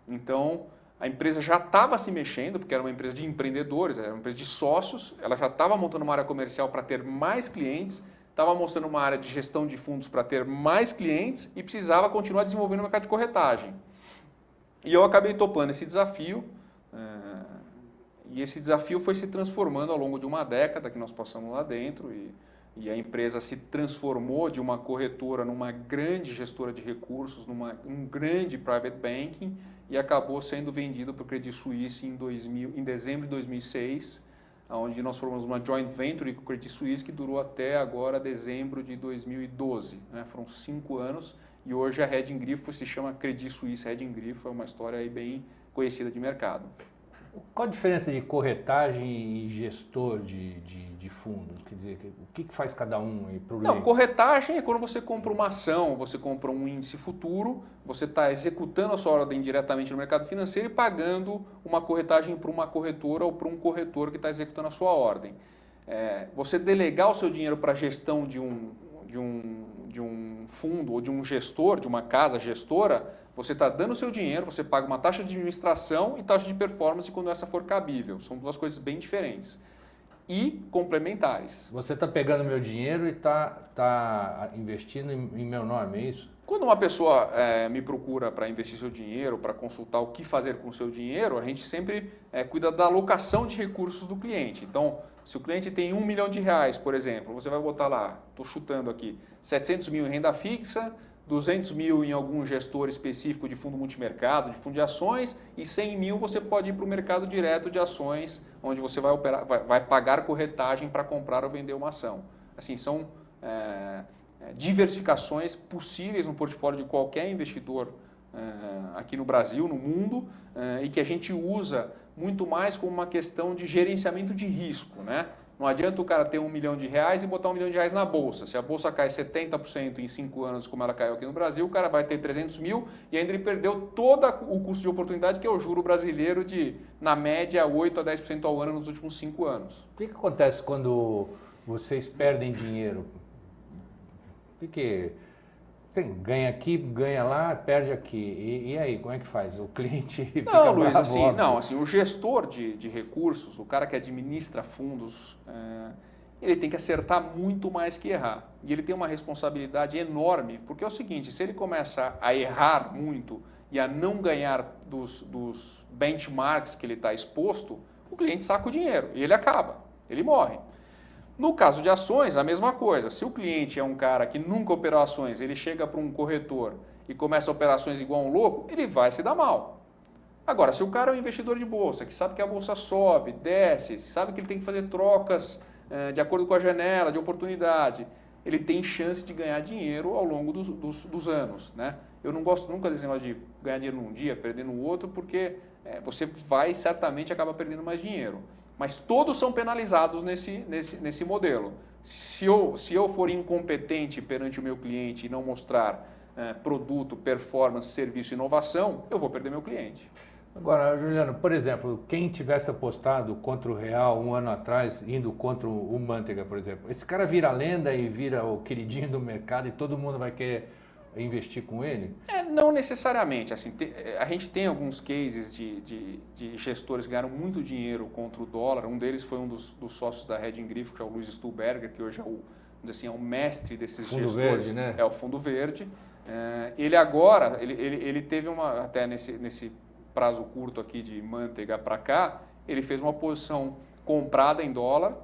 Então, a empresa já estava se mexendo, porque era uma empresa de empreendedores, era uma empresa de sócios, ela já estava montando uma área comercial para ter mais clientes, estava mostrando uma área de gestão de fundos para ter mais clientes e precisava continuar desenvolvendo o mercado de corretagem. E eu acabei topando esse desafio, e esse desafio foi se transformando ao longo de uma década que nós passamos lá dentro, e a empresa se transformou de uma corretora numa grande gestora de recursos, um grande private banking, e acabou sendo vendido para o Credit Suisse em dezembro de 2006, onde nós formamos uma joint venture com o Credit Suisse que durou até agora dezembro de 2012. Né? Foram 5 anos e hoje a Hedging Grifo se chama Credit Suisse Hedging Grifo, é uma história aí bem conhecida de mercado. Qual a diferença de corretagem e gestor de fundos? Quer dizer, o que faz cada um aí para o Não, leigo? corretagem é quando você compra uma ação, você compra um índice futuro, você está executando a sua ordem diretamente no mercado financeiro e pagando uma corretagem para uma corretora ou para um corretor que está executando a sua ordem. Você delegar o seu dinheiro para a gestão de um fundo ou de um gestor, de uma casa gestora, você está dando o seu dinheiro, você paga uma taxa de administração e taxa de performance quando essa for cabível. São duas coisas bem diferentes. E complementares. Você está pegando meu dinheiro e está investindo em meu nome, é isso? Quando uma pessoa me procura para investir seu dinheiro, para consultar o que fazer com o seu dinheiro, a gente sempre cuida da alocação de recursos do cliente. Então, se o cliente tem R$1 milhão, por exemplo, você vai botar lá, estou chutando aqui, 700 mil em renda fixa, 200 mil em algum gestor específico de fundo multimercado, de fundo de ações, e 100 mil você pode ir para o mercado direto de ações, onde você vai pagar corretagem para comprar ou vender uma ação. Assim, são diversificações possíveis no portfólio de qualquer investidor aqui no Brasil, no mundo, e que a gente usa muito mais como uma questão de gerenciamento de risco, né? Não adianta o cara ter R$1 milhão e botar R$1 milhão na bolsa. Se a bolsa cai 70% em 5 anos, como ela caiu aqui no Brasil, o cara vai ter 300 mil e ainda ele perdeu todo o custo de oportunidade, que é o juro brasileiro de, na média, 8 a 10% ao ano nos últimos 5 anos. O que acontece quando vocês perdem dinheiro? Ganha aqui, ganha lá, perde aqui. E aí, como é que faz? O cliente fica Não, Luiz, bravo, o gestor de recursos, o cara que administra fundos, ele tem que acertar muito mais que errar. E ele tem uma responsabilidade enorme, porque é o seguinte, se ele começa a errar muito e a não ganhar dos benchmarks que ele está exposto, o cliente saca o dinheiro e ele acaba, ele morre. No caso de ações, a mesma coisa. Se o cliente é um cara que nunca operou ações, ele chega para um corretor e começa operações igual um louco, ele vai se dar mal. Agora, se o cara é um investidor de bolsa, que sabe que a bolsa sobe, desce, sabe que ele tem que fazer trocas de acordo com a janela de oportunidade, ele tem chance de ganhar dinheiro ao longo dos anos. Né? Eu não gosto nunca desse negócio de ganhar dinheiro num dia, perder no outro, porque você vai certamente acabar perdendo mais dinheiro. Mas todos são penalizados nesse modelo. Se eu for incompetente perante o meu cliente e não mostrar produto, performance, serviço e inovação, eu vou perder meu cliente. Agora, Juliano, por exemplo, quem tivesse apostado contra o Real um ano atrás, indo contra o Manteiga, por exemplo, esse cara vira lenda e vira o queridinho do mercado e todo mundo vai querer investir com ele? Não necessariamente. Assim, a gente tem alguns cases de gestores que ganharam muito dinheiro contra o dólar. Um deles foi um dos sócios da Hedging Grifo, que é o Luiz Stuhlberger, que hoje é o mestre desses fundo gestores. Verde, né? É o Fundo Verde. Ele agora, ele teve até nesse prazo curto aqui de Manteiga para cá, ele fez uma posição comprada em dólar.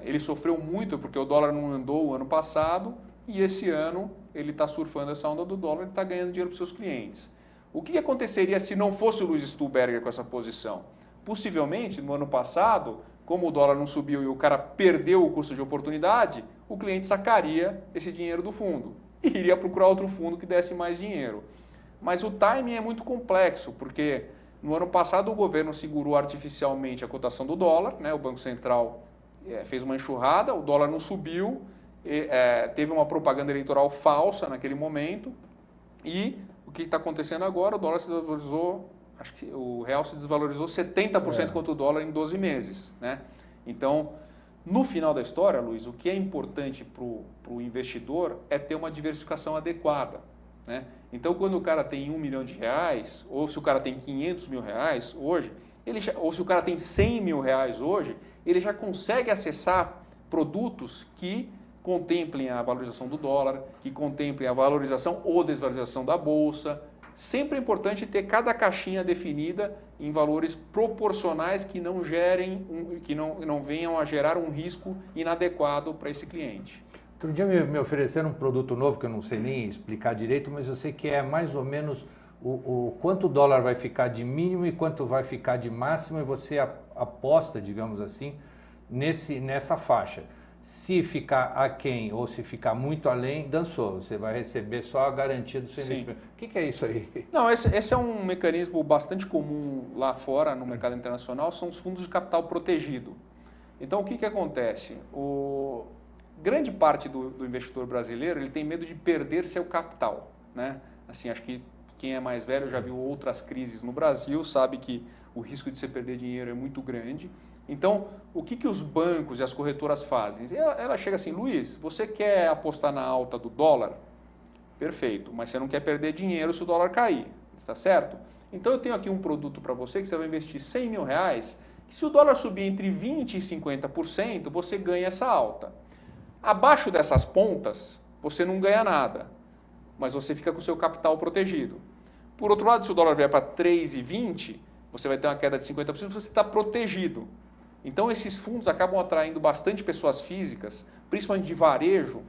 Ele sofreu muito porque o dólar não andou o ano passado e esse ano ele está surfando essa onda do dólar e está ganhando dinheiro para os seus clientes. O que aconteceria se não fosse o Luiz Stuhlberger com essa posição? Possivelmente, no ano passado, como o dólar não subiu e o cara perdeu o custo de oportunidade, o cliente sacaria esse dinheiro do fundo e iria procurar outro fundo que desse mais dinheiro. Mas o timing é muito complexo, porque no ano passado o governo segurou artificialmente a cotação do dólar, né? O Banco Central fez uma enxurrada, o dólar não subiu, teve uma propaganda eleitoral falsa naquele momento e o que está acontecendo agora? O dólar se desvalorizou, acho que o real se desvalorizou 70% contra o dólar em 12 meses. Né? Então, no final da história, Luiz, o que é importante para o investidor é ter uma diversificação adequada. Né? Então, quando o cara tem R$1 milhão, ou se o cara tem R$500 mil hoje, ou se o cara tem R$100 mil hoje, ele já consegue acessar produtos que contemplem a valorização do dólar, que contemplem a valorização ou desvalorização da bolsa. Sempre é importante ter cada caixinha definida em valores proporcionais que não venham a gerar um risco inadequado para esse cliente. Outro dia me ofereceram um produto novo que eu não sei nem explicar direito, mas eu sei que é mais ou menos o quanto o dólar vai ficar de mínimo e quanto vai ficar de máximo, e você aposta, digamos assim, nessa faixa. Se ficar aquém ou se ficar muito além, dançou. Você vai receber só a garantia do seu investimento. O que é isso aí? Não, esse é um mecanismo bastante comum lá fora, no mercado internacional, são os fundos de capital protegido. Então, o que acontece? Grande parte do investidor brasileiro ele tem medo de perder seu capital, né? Assim, acho que quem é mais velho já viu outras crises no Brasil, sabe que o risco de você perder dinheiro é muito grande. Então, o que os bancos e as corretoras fazem? Ela chega assim, Luiz, você quer apostar na alta do dólar? Perfeito, mas você não quer perder dinheiro se o dólar cair, está certo? Então, eu tenho aqui um produto para você que você vai investir 100 mil reais, que se o dólar subir entre 20% e 50%, você ganha essa alta. Abaixo dessas pontas, você não ganha nada, mas você fica com o seu capital protegido. Por outro lado, se o dólar vier para 3,20, você vai ter uma queda de 50%, você está protegido. Então, esses fundos acabam atraindo bastante pessoas físicas, principalmente de varejo,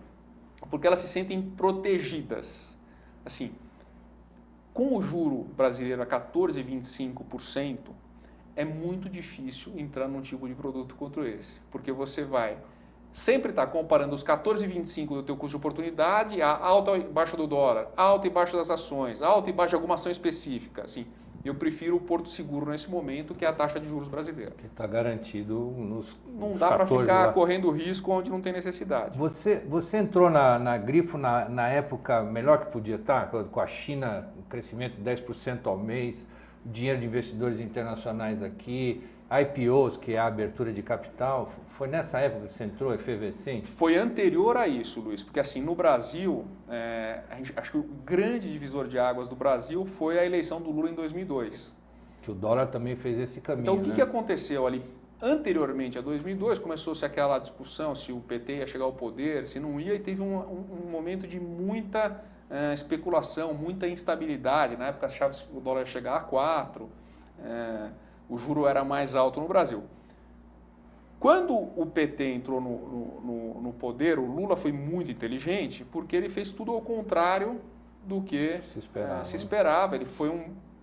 porque elas se sentem protegidas. Assim, com o juro brasileiro a 14,25%, é muito difícil entrar num tipo de produto contra esse, porque você vai sempre estar comparando os 14,25% do teu custo de oportunidade a alta e baixa do dólar, alta e baixa das ações, alta e baixa de alguma ação específica. Assim, eu prefiro o Porto Seguro nesse momento, que é a taxa de juros brasileira. Que está garantido nos Não dá para ficar correndo risco onde não tem necessidade. Você entrou na Grifo na época melhor que podia estar, com a China, um crescimento de 10% ao mês, dinheiro de investidores internacionais aqui, IPOs, que é a abertura de capital. Foi nessa época que você entrou, efervescente? Foi anterior a isso, Luiz, porque assim, no Brasil, acho que o grande divisor de águas do Brasil foi a eleição do Lula em 2002. Que o dólar também fez esse caminho. Então, o que aconteceu ali? Anteriormente a 2002, começou-se aquela discussão se o PT ia chegar ao poder, se não ia, e teve um momento de muita especulação, muita instabilidade. Na época, achava que o dólar ia chegar a 4, o juro era mais alto no Brasil. Quando o PT entrou no poder, o Lula foi muito inteligente, porque ele fez tudo ao contrário do que se esperava. Ele foi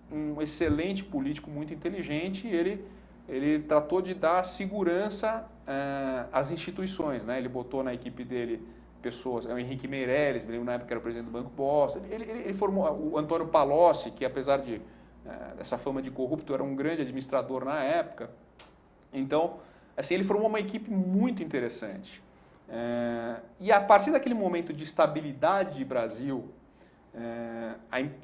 um excelente político, muito inteligente, e ele tratou de dar segurança às instituições, né? Ele botou na equipe dele pessoas, o Henrique Meirelles, na época era o presidente do Banco Bosta, ele formou o Antônio Palocci, que apesar dessa fama de corrupto, era um grande administrador na época. Então, assim, ele formou uma equipe muito interessante. E a partir daquele momento de estabilidade de Brasil,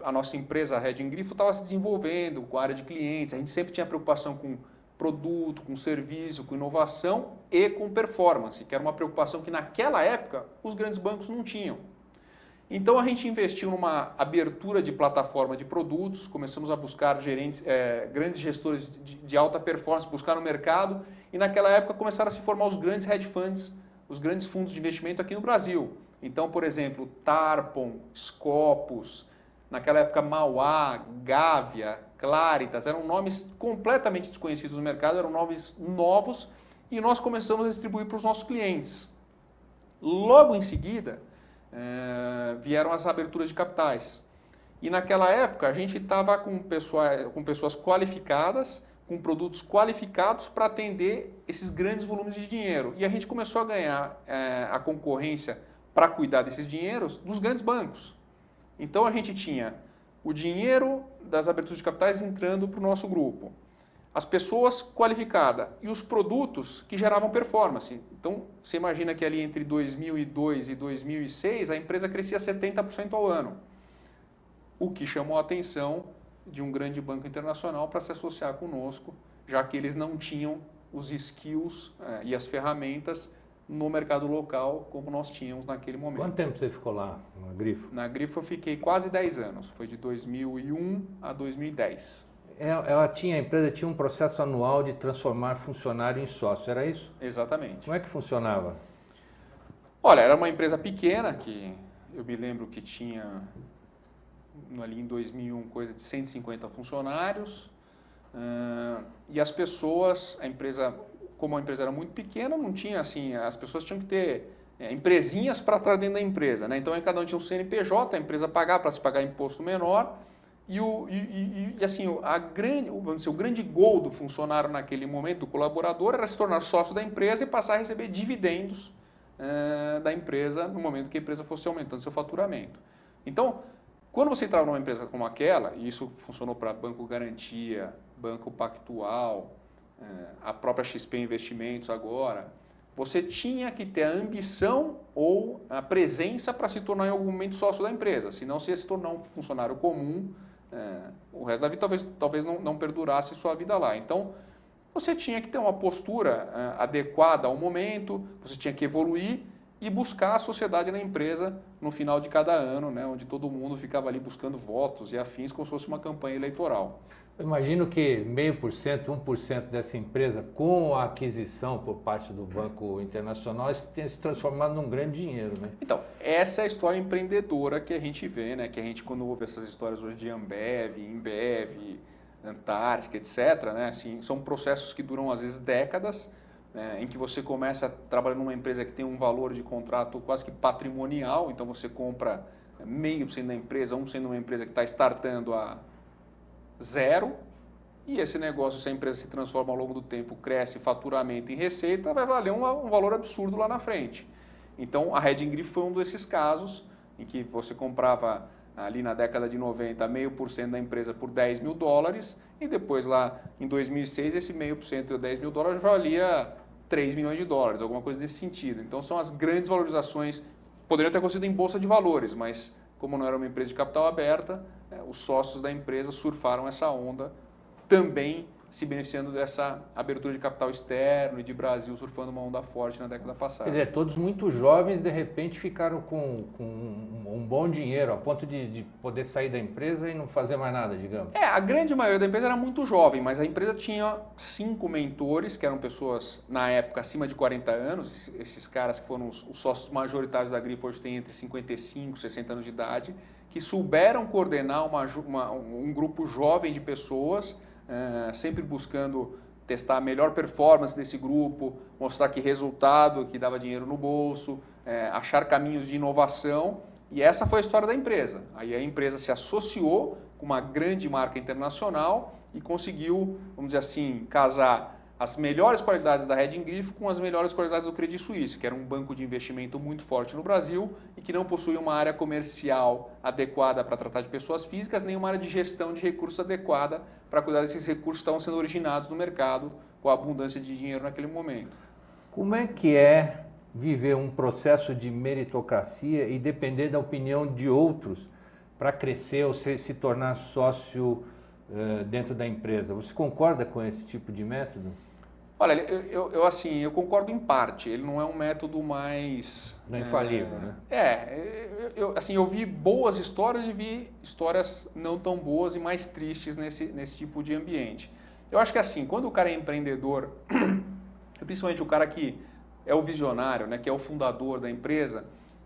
a nossa empresa, a Redding Grifo, estava se desenvolvendo com a área de clientes. A gente sempre tinha preocupação com produto, com serviço, com inovação e com performance, que era uma preocupação que naquela época os grandes bancos não tinham. Então a gente investiu numa abertura de plataforma de produtos, começamos a buscar grandes gestores de alta performance, buscar no mercado, e naquela época começaram a se formar os grandes hedge funds, os grandes fundos de investimento aqui no Brasil. Então, por exemplo, Tarpon, Scopus, naquela época Mauá, Gávea, Claritas, eram nomes completamente desconhecidos no mercado, eram nomes novos, e nós começamos a distribuir para os nossos clientes. Logo em seguida, vieram as aberturas de capitais. E naquela época a gente estava com pessoas qualificadas, com produtos qualificados para atender esses grandes volumes de dinheiro. E a gente começou a ganhar a concorrência para cuidar desses dinheiros dos grandes bancos. Então a gente tinha o dinheiro das aberturas de capitais entrando para o nosso grupo, as pessoas qualificadas e os produtos que geravam performance. Então, você imagina que ali entre 2002 e 2006, a empresa crescia 70% ao ano, o que chamou a atenção de um grande banco internacional para se associar conosco, já que eles não tinham os skills e as ferramentas no mercado local como nós tínhamos naquele momento. Quanto tempo você ficou lá na Grifo? Na Grifo eu fiquei quase 10 anos, foi de 2001 a 2010. A empresa tinha um processo anual de transformar funcionário em sócio, era isso? Exatamente. Como é que funcionava? Olha, era uma empresa pequena, que eu me lembro que tinha ali em 2001 coisa de 150 funcionários, e as pessoas, como a empresa era muito pequena, não tinha assim, as pessoas tinham que ter empresinhas para estar dentro da empresa, né? Então cada um tinha um CNPJ, a empresa pagava para se pagar imposto menor, assim, vamos dizer, o grande gol do funcionário naquele momento, do colaborador, era se tornar sócio da empresa e passar a receber dividendos da empresa no momento que a empresa fosse aumentando seu faturamento. Então, quando você entrava numa empresa como aquela, e isso funcionou para Banco Garantia, Banco Pactual, a própria XP Investimentos agora, você tinha que ter a ambição ou a presença para se tornar em algum momento sócio da empresa, senão você ia se tornar um funcionário comum, o resto da vida talvez não perdurasse sua vida lá. Então, você tinha que ter uma postura adequada ao momento, você tinha que evoluir e buscar a sociedade na empresa no final de cada ano, né, onde todo mundo ficava ali buscando votos e afins como se fosse uma campanha eleitoral. Eu imagino que 0,5%, 1% dessa empresa, com a aquisição por parte do Banco Internacional, tenha se transformado num grande dinheiro, né? Então, essa é a história empreendedora que a gente vê, né? Que a gente, quando ouve essas histórias hoje de Ambev, Embev, Antártica, etc., né? Assim, são processos que duram, às vezes, décadas, né? Em que você começa trabalhando numa empresa que tem um valor de contrato quase que patrimonial, então você compra 0,5% da empresa, 1% de uma empresa que está startando a 0, e esse negócio, se a empresa se transforma ao longo do tempo, cresce faturamento em receita, vai valer um valor absurdo lá na frente. Então, a Redding Griffin foi um desses casos em que você comprava ali na década de 90 0,5% da empresa por $10 mil, e depois lá em 2006 esse 0,5% de $10 mil valia $3 milhões, alguma coisa desse sentido. Então, são as grandes valorizações, poderiam ter acontecido em bolsa de valores, mas como não era uma empresa de capital aberta, os sócios da empresa surfaram essa onda, também se beneficiando dessa abertura de capital externo e de Brasil surfando uma onda forte na década passada. Quer dizer, todos muito jovens, de repente, ficaram com um bom dinheiro, a ponto de poder sair da empresa e não fazer mais nada, digamos. A grande maioria da empresa era muito jovem, mas a empresa tinha 5 mentores, que eram pessoas, na época, acima de 40 anos. Esses caras que foram os sócios majoritários da Grifo hoje têm entre 55 e 60 anos de idade, que souberam coordenar um grupo jovem de pessoas, sempre buscando testar a melhor performance desse grupo, mostrar que resultado, que dava dinheiro no bolso, achar caminhos de inovação, e essa foi a história da empresa. Aí a empresa se associou com uma grande marca internacional e conseguiu, vamos dizer assim, casar as melhores qualidades da Redding Griffin com as melhores qualidades do Credit Suisse, que era um banco de investimento muito forte no Brasil e que não possuía uma área comercial adequada para tratar de pessoas físicas, nem uma área de gestão de recursos adequada para cuidar desses recursos que estavam sendo originados no mercado com a abundância de dinheiro naquele momento. Como é que é viver um processo de meritocracia e depender da opinião de outros para crescer ou se tornar sócio dentro da empresa? Você concorda com esse tipo de método? Olha, eu concordo em parte. Ele não é um método mais... Não é infalível, né? Eu vi boas histórias e vi histórias não tão boas e mais tristes nesse tipo de ambiente. Eu acho que assim, quando o cara é empreendedor, principalmente o cara que é o visionário, né, que é o fundador da empresa,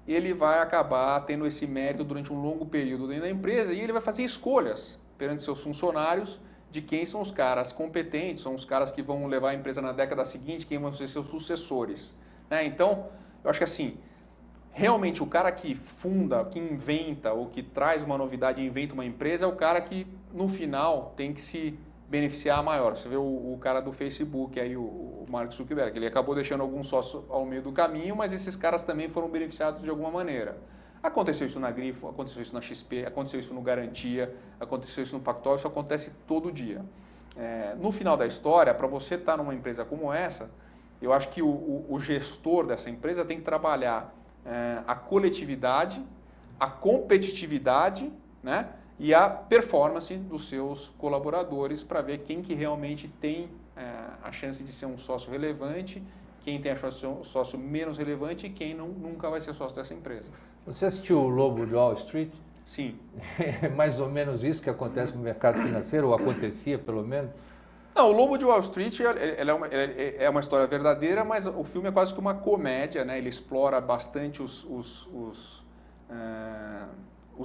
ele vai acabar tendo esse mérito durante um longo período dentro da empresa e ele vai fazer escolhas perante seus funcionários de quem são os caras competentes, são os caras que vão levar a empresa na década seguinte, quem vão ser seus sucessores, né? Então, eu acho que assim, realmente o cara que funda, que inventa ou que traz uma novidade e inventa uma empresa é o cara que no final tem que se beneficiar maior. Você vê o cara do Facebook, aí, o Mark Zuckerberg, ele acabou deixando alguns sócios ao meio do caminho, mas esses caras também foram beneficiados de alguma maneira. Aconteceu isso na Grifo, aconteceu isso na XP, aconteceu isso no Garantia, aconteceu isso no Pactual, isso acontece todo dia. No final da história, para você estar numa empresa como essa, eu acho que o gestor dessa empresa tem que trabalhar a coletividade, a competitividade, né, e a performance dos seus colaboradores para ver quem que realmente tem a chance de ser um sócio relevante, quem tem a chance de ser um sócio menos relevante e quem nunca vai ser sócio dessa empresa. Você assistiu o Lobo de Wall Street? Sim. É mais ou menos isso que acontece no mercado financeiro, ou acontecia pelo menos? Não, o Lobo de Wall Street é uma história verdadeira, mas o filme é quase que uma comédia, né? Ele explora bastante os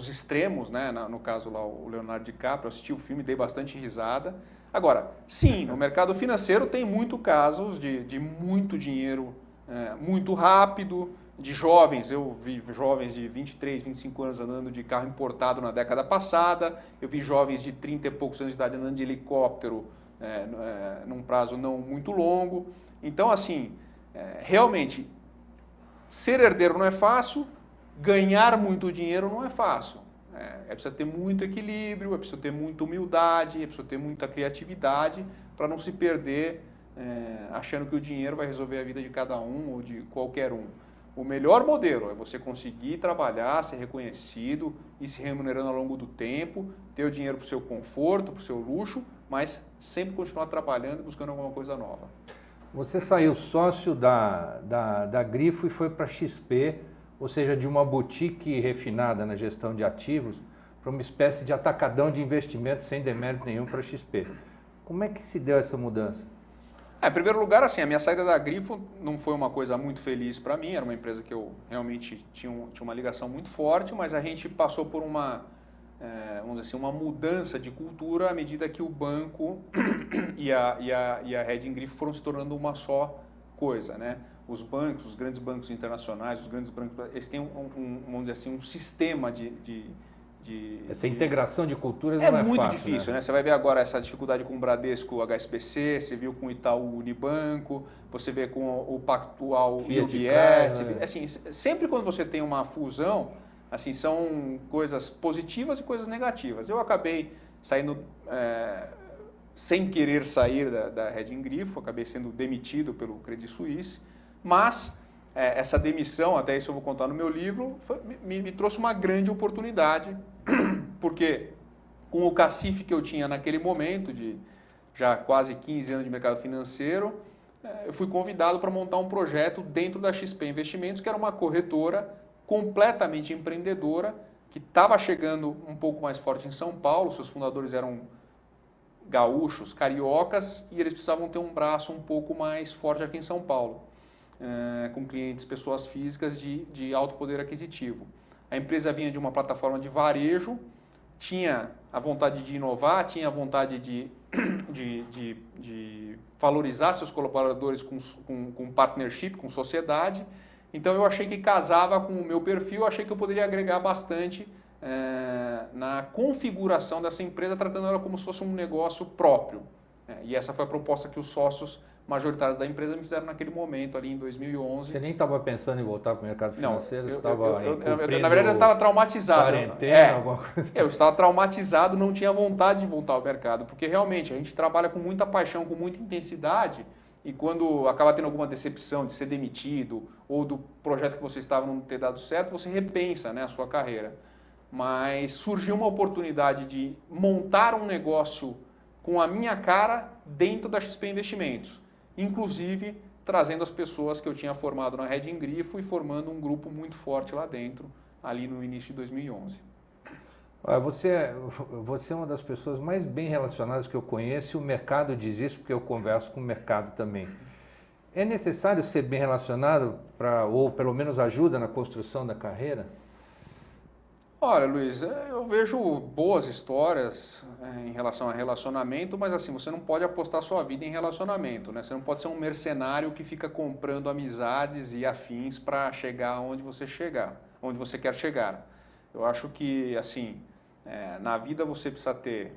extremos, né? No caso lá, o Leonardo DiCaprio, eu assisti o filme, dei bastante risada. Agora, sim, no mercado financeiro tem muito casos de muito dinheiro muito rápido, de jovens, eu vi jovens de 23, 25 anos andando de carro importado na década passada, eu vi jovens de 30 e poucos anos de idade andando de helicóptero num prazo não muito longo. Então, assim, realmente, ser herdeiro não é fácil, ganhar muito dinheiro não é fácil. É preciso ter muito equilíbrio, é preciso ter muita humildade, é preciso ter muita criatividade para não se perder achando que o dinheiro vai resolver a vida de cada um ou de qualquer um. O melhor modelo é você conseguir trabalhar, ser reconhecido e se remunerando ao longo do tempo, ter o dinheiro para o seu conforto, para o seu luxo, mas sempre continuar trabalhando e buscando alguma coisa nova. Você saiu sócio da Grifo e foi para a XP, ou seja, de uma boutique refinada na gestão de ativos, para uma espécie de atacadão de investimento sem demérito nenhum para a XP. Como é que se deu essa mudança? Em primeiro lugar, assim, a minha saída da Grifo não foi uma coisa muito feliz para mim, era uma empresa que eu realmente tinha uma ligação muito forte, mas a gente passou por vamos dizer assim, uma mudança de cultura à medida que o banco e a Redding Grifo foram se tornando uma só coisa, né? Os bancos, os grandes bancos internacionais, os grandes bancos, eles têm vamos dizer assim, um sistema essa integração de culturas não é muito fácil, difícil, né? Você vai ver agora essa dificuldade com o Bradesco, HSBC, você viu com o Itaú Unibanco, você vê com o Pactual UBS. Assim, sempre quando você tem uma fusão, assim, são coisas positivas e coisas negativas. Eu acabei saindo, sem querer sair da Redding Grifo, acabei sendo demitido pelo Credit Suisse, mas essa demissão, até isso eu vou contar no meu livro, me trouxe uma grande oportunidade, porque com o cacife que eu tinha naquele momento, de já quase 15 anos de mercado financeiro, eu fui convidado para montar um projeto dentro da XP Investimentos, que era uma corretora completamente empreendedora, que estava chegando um pouco mais forte em São Paulo, seus fundadores eram gaúchos, cariocas, e eles precisavam ter um braço um pouco mais forte aqui em São Paulo, com clientes, pessoas físicas de alto poder aquisitivo. A empresa vinha de uma plataforma de varejo, tinha a vontade de inovar, tinha a vontade de valorizar seus colaboradores com partnership, com sociedade. Então eu achei que casava com o meu perfil, achei que eu poderia agregar bastante na configuração dessa empresa, tratando ela como se fosse um negócio próprio. E essa foi a proposta que os sócios majoritários da empresa me fizeram naquele momento, ali em 2011. Você nem estava pensando em voltar para o mercado financeiro? Na verdade, eu estava traumatizado. Quarentena, alguma coisa? Eu estava traumatizado, não tinha vontade de voltar ao mercado, porque realmente a gente trabalha com muita paixão, com muita intensidade, e quando acaba tendo alguma decepção de ser demitido, ou do projeto que você estava não ter dado certo, você repensa, né, a sua carreira. Mas surgiu uma oportunidade de montar um negócio com a minha cara dentro da XP Investimentos, inclusive trazendo as pessoas que eu tinha formado na Redding Grifo e formando um grupo muito forte lá dentro, ali no início de 2011. Você é uma das pessoas mais bem relacionadas que eu conheço, e o mercado diz isso porque eu converso com o mercado também. É necessário ser bem relacionado ou pelo menos ajuda na construção da carreira? Olha, Luiz, eu vejo boas histórias em relação a relacionamento, mas assim, você não pode apostar sua vida em relacionamento, né? Você não pode ser um mercenário que fica comprando amizades e afins para chegar onde você quer chegar. Eu acho que, assim, na vida você precisa ter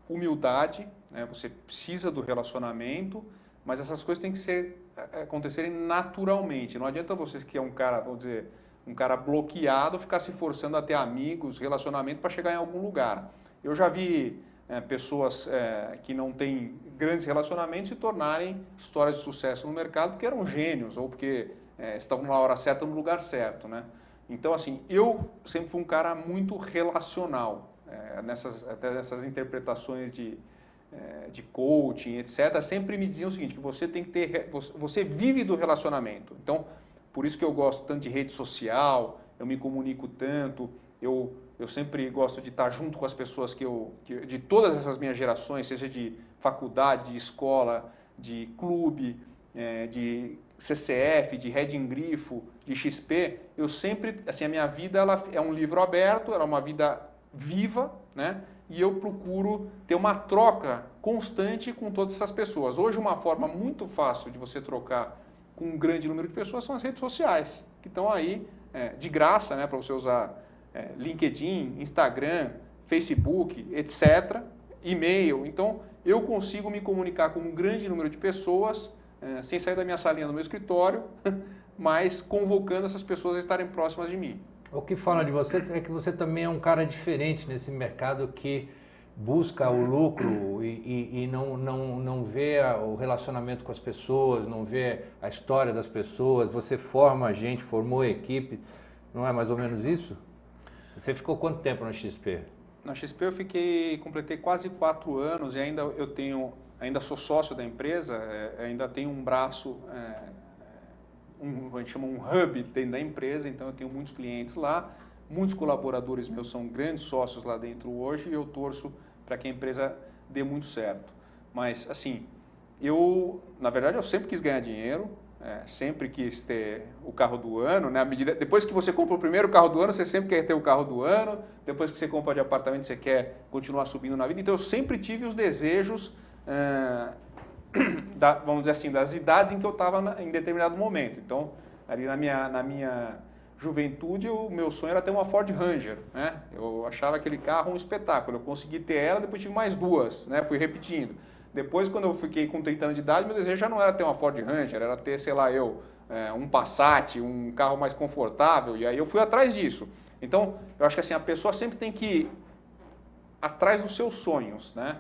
humildade, né? Você precisa do relacionamento, mas essas coisas têm que acontecerem naturalmente. Não adianta você que é um cara, vamos dizer, um cara bloqueado ficar se forçando a ter amigos, relacionamento para chegar em algum lugar. Eu já vi pessoas que não têm grandes relacionamentos se tornarem histórias de sucesso no mercado porque eram gênios ou porque estavam na hora certa no lugar certo, né? Então, assim, eu sempre fui um cara muito relacional, até nessas interpretações de coaching, etc. Sempre me diziam o seguinte, que você tem que ter, você vive do relacionamento. Então, por isso que eu gosto tanto de rede social, eu me comunico tanto, eu sempre gosto de estar junto com as pessoas de todas essas minhas gerações, seja de faculdade, de escola, de clube, de CCF, de Redding Grifo, de XP. Eu sempre, assim, a minha vida ela é um livro aberto, ela é uma vida viva, né? E eu procuro ter uma troca constante com todas essas pessoas. Hoje, uma forma muito fácil de você trocar com um grande número de pessoas são as redes sociais, que estão aí de graça, né, para você usar LinkedIn, Instagram, Facebook, etc., e-mail. Então, eu consigo me comunicar com um grande número de pessoas, sem sair da minha salinha do meu escritório, mas convocando essas pessoas a estarem próximas de mim. O que fala de você é que você também é um cara diferente nesse mercado que busca o lucro e não vê o relacionamento com as pessoas, não vê a história das pessoas. Você forma a gente, formou equipe, não é mais ou menos isso? Você ficou quanto tempo na XP? Na XP eu completei quase 4 anos e ainda sou sócio da empresa, ainda tenho um braço, a gente chama um hub dentro da empresa, então eu tenho muitos clientes lá, muitos colaboradores meus são grandes sócios lá dentro hoje e eu torço para que a empresa dê muito certo. Mas, assim, na verdade, eu sempre quis ganhar dinheiro, sempre quis ter o carro do ano, né? Depois que você compra o primeiro carro do ano, você sempre quer ter o carro do ano, depois que você compra de apartamento, você quer continuar subindo na vida. Então, eu sempre tive os desejos, vamos dizer assim, das idades em que eu estava em determinado momento. Então, ali na minha juventude, o meu sonho era ter uma Ford Ranger, né? Eu achava aquele carro um espetáculo. Eu consegui ter ela, depois tive mais 2, né? Fui repetindo. Depois, quando eu fiquei com 30 anos de idade, meu desejo já não era ter uma Ford Ranger, era ter, sei lá, um Passat, um carro mais confortável, e aí eu fui atrás disso. Então, eu acho que assim, a pessoa sempre tem que ir atrás dos seus sonhos, né?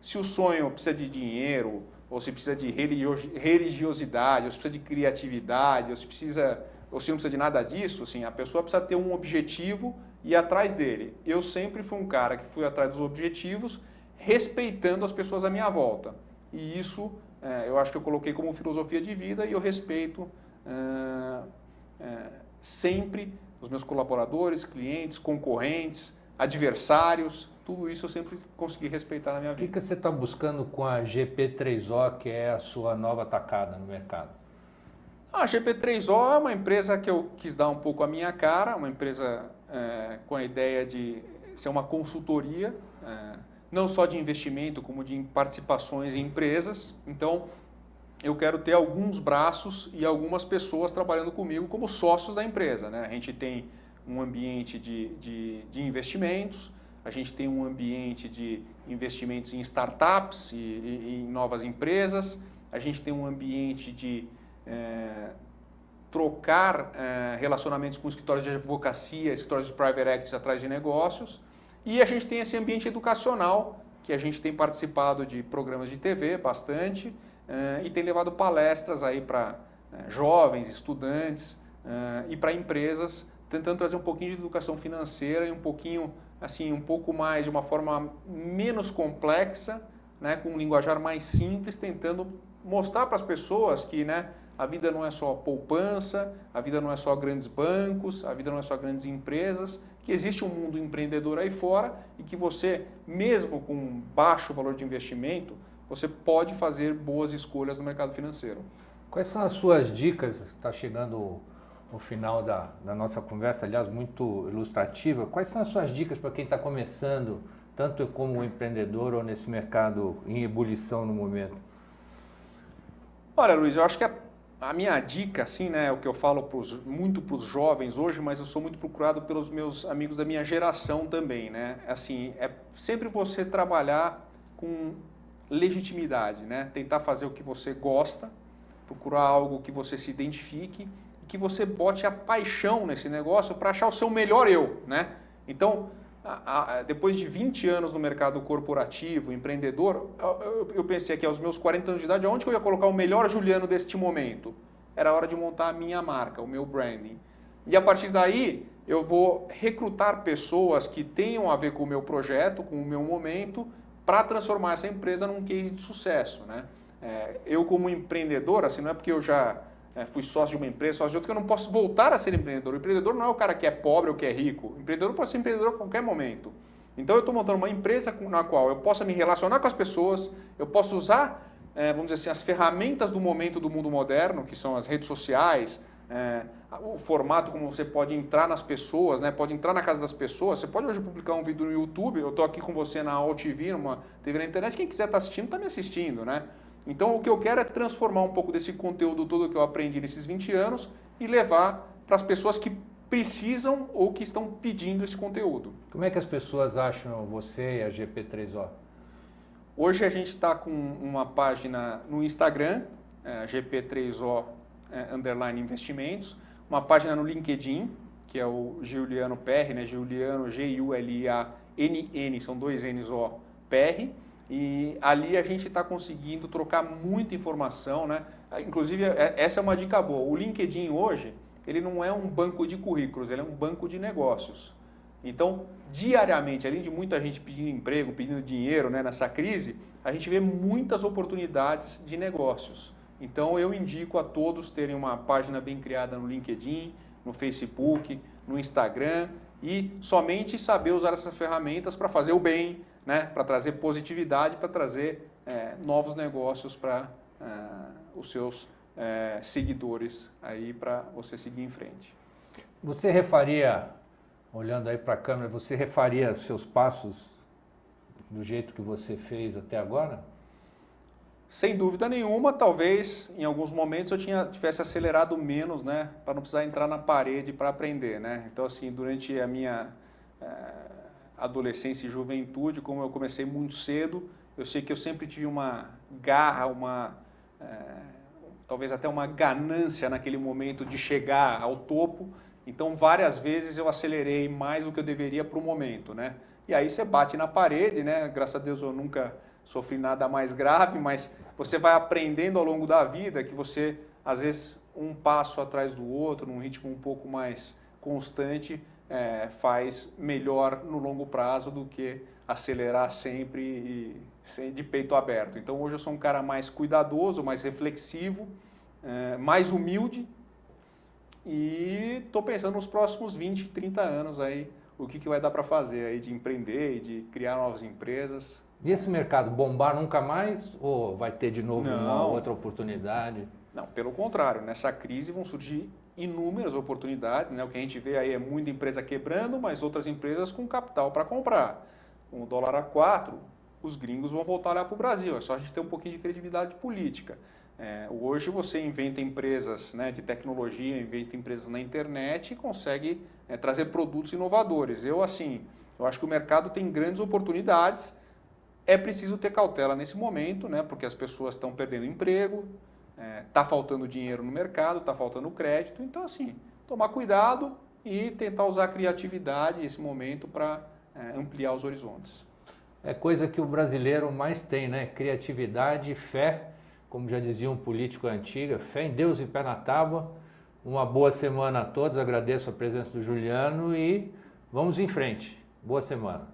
Se o sonho precisa de dinheiro, ou se precisa de religiosidade, ou se precisa de criatividade, ou se não precisa de nada disso, assim, a pessoa precisa ter um objetivo e ir atrás dele. Eu sempre fui um cara que fui atrás dos objetivos, respeitando as pessoas à minha volta. E isso eu acho que eu coloquei como filosofia de vida e eu respeito sempre os meus colaboradores, clientes, concorrentes, adversários, tudo isso eu sempre consegui respeitar na minha vida. O que você está buscando com a GP3O, que é a sua nova tacada no mercado? A GP3O é uma empresa que eu quis dar um pouco a minha cara, uma empresa com a ideia de ser uma consultoria, não só de investimento, como de participações em empresas. Então, eu quero ter alguns braços e algumas pessoas trabalhando comigo como sócios da empresa, né? A gente tem um ambiente de investimentos, a gente tem um ambiente de investimentos em startups e em novas empresas, a gente tem um ambiente de trocar relacionamentos com escritórios de advocacia, escritórios de private equity atrás de negócios. E a gente tem esse ambiente educacional, que a gente tem participado de programas de TV bastante e tem levado palestras aí para jovens, estudantes e para empresas, tentando trazer um pouquinho de educação financeira e um pouquinho, assim, um pouco mais, de uma forma menos complexa, né, com um linguajar mais simples, tentando mostrar para as pessoas que, né, a vida não é só poupança, a vida não é só grandes bancos, a vida não é só grandes empresas, que existe um mundo empreendedor aí fora e que você, mesmo com baixo valor de investimento, você pode fazer boas escolhas no mercado financeiro. Quais são as suas dicas? Está chegando o final da nossa conversa, aliás, muito ilustrativa. Quais são as suas dicas para quem está começando, tanto como empreendedor ou nesse mercado em ebulição no momento? Olha, Luiz, eu acho que a minha dica, assim, né, é o que eu falo muito para os jovens hoje, mas eu sou muito procurado pelos meus amigos da minha geração também, né? Assim, é sempre você trabalhar com legitimidade, né? Tentar fazer o que você gosta, procurar algo que você se identifique, que você bote a paixão nesse negócio para achar o seu melhor eu, né? Então, depois de 20 anos no mercado corporativo, empreendedor, eu pensei aqui aos meus 40 anos de idade, onde que eu ia colocar o melhor Juliano deste momento? Era a hora de montar a minha marca, o meu branding. E a partir daí, eu vou recrutar pessoas que tenham a ver com o meu projeto, com o meu momento, para transformar essa empresa num case de sucesso, né? Eu como empreendedor, assim, não é porque eu já fui sócio de uma empresa, sócio de outra, que eu não posso voltar a ser empreendedor. O empreendedor não é o cara que é pobre ou que é rico. O empreendedor pode ser empreendedor a qualquer momento. Então eu estou montando uma empresa na qual eu possa me relacionar com as pessoas, eu posso usar, vamos dizer assim, as ferramentas do momento do mundo moderno, que são as redes sociais, o formato como você pode entrar nas pessoas, né? Pode entrar na casa das pessoas. Você pode hoje publicar um vídeo no YouTube, eu estou aqui com você na AllTV, numa TV na internet, quem quiser estar assistindo, está me assistindo, né? Então, o que eu quero é transformar um pouco desse conteúdo todo que eu aprendi nesses 20 anos e levar para as pessoas que precisam ou que estão pedindo esse conteúdo. Como é que as pessoas acham você e a GP3O? Hoje a gente está com uma página no Instagram, GP3O _ Investimentos, uma página no LinkedIn, que é o Giuliano PR, né? Giuliano, G-U-L-I-A-N-N, são 2 N's O, PR, e ali a gente está conseguindo trocar muita informação, né? Inclusive, essa é uma dica boa. O LinkedIn hoje, ele não é um banco de currículos, ele é um banco de negócios. Então, diariamente, além de muita gente pedindo emprego, pedindo dinheiro, né, nessa crise, a gente vê muitas oportunidades de negócios. Então, eu indico a todos terem uma página bem criada no LinkedIn, no Facebook, no Instagram e somente saber usar essas ferramentas para fazer o bem, né, para trazer positividade, para trazer novos negócios para os seus seguidores aí para você seguir em frente. Você refaria, olhando aí para a câmera, você refaria os seus passos do jeito que você fez até agora? Sem dúvida nenhuma, talvez em alguns momentos eu tivesse acelerado menos, né, para não precisar entrar na parede para aprender, né? Então assim, durante a minha adolescência e juventude, como eu comecei muito cedo, eu sei que eu sempre tive uma garra, talvez até uma ganância naquele momento de chegar ao topo. Então várias vezes eu acelerei mais do que eu deveria para o momento, né? E aí você bate na parede, né? Graças a Deus eu nunca sofri nada mais grave, mas você vai aprendendo ao longo da vida que você, às vezes, um passo atrás do outro, num ritmo um pouco mais constante, faz melhor no longo prazo do que acelerar sempre e de peito aberto. Então hoje eu sou um cara mais cuidadoso, mais reflexivo, mais humilde e estou pensando nos próximos 20, 30 anos aí, o que vai dar para fazer aí de empreender e de criar novas empresas. E esse mercado bombar nunca mais ou vai ter de novo uma outra oportunidade? Não, pelo contrário, nessa crise vão surgir inúmeras oportunidades, né? O que a gente vê aí é muita empresa quebrando, mas outras empresas com capital para comprar. Com o dólar a 4, os gringos vão voltar lá para o Brasil, é só a gente ter um pouquinho de credibilidade política. Hoje você inventa empresas, né, de tecnologia, inventa empresas na internet e consegue trazer produtos inovadores. Eu acho que o mercado tem grandes oportunidades. É preciso ter cautela nesse momento, né, porque as pessoas estão perdendo emprego, está faltando dinheiro no mercado, está faltando crédito. Então, assim, tomar cuidado e tentar usar a criatividade nesse momento para ampliar os horizontes. É coisa que o brasileiro mais tem, né? Criatividade, fé, como já dizia um político antigo, fé em Deus e pé na tábua. Uma boa semana a todos, agradeço a presença do Giuliano e vamos em frente. Boa semana.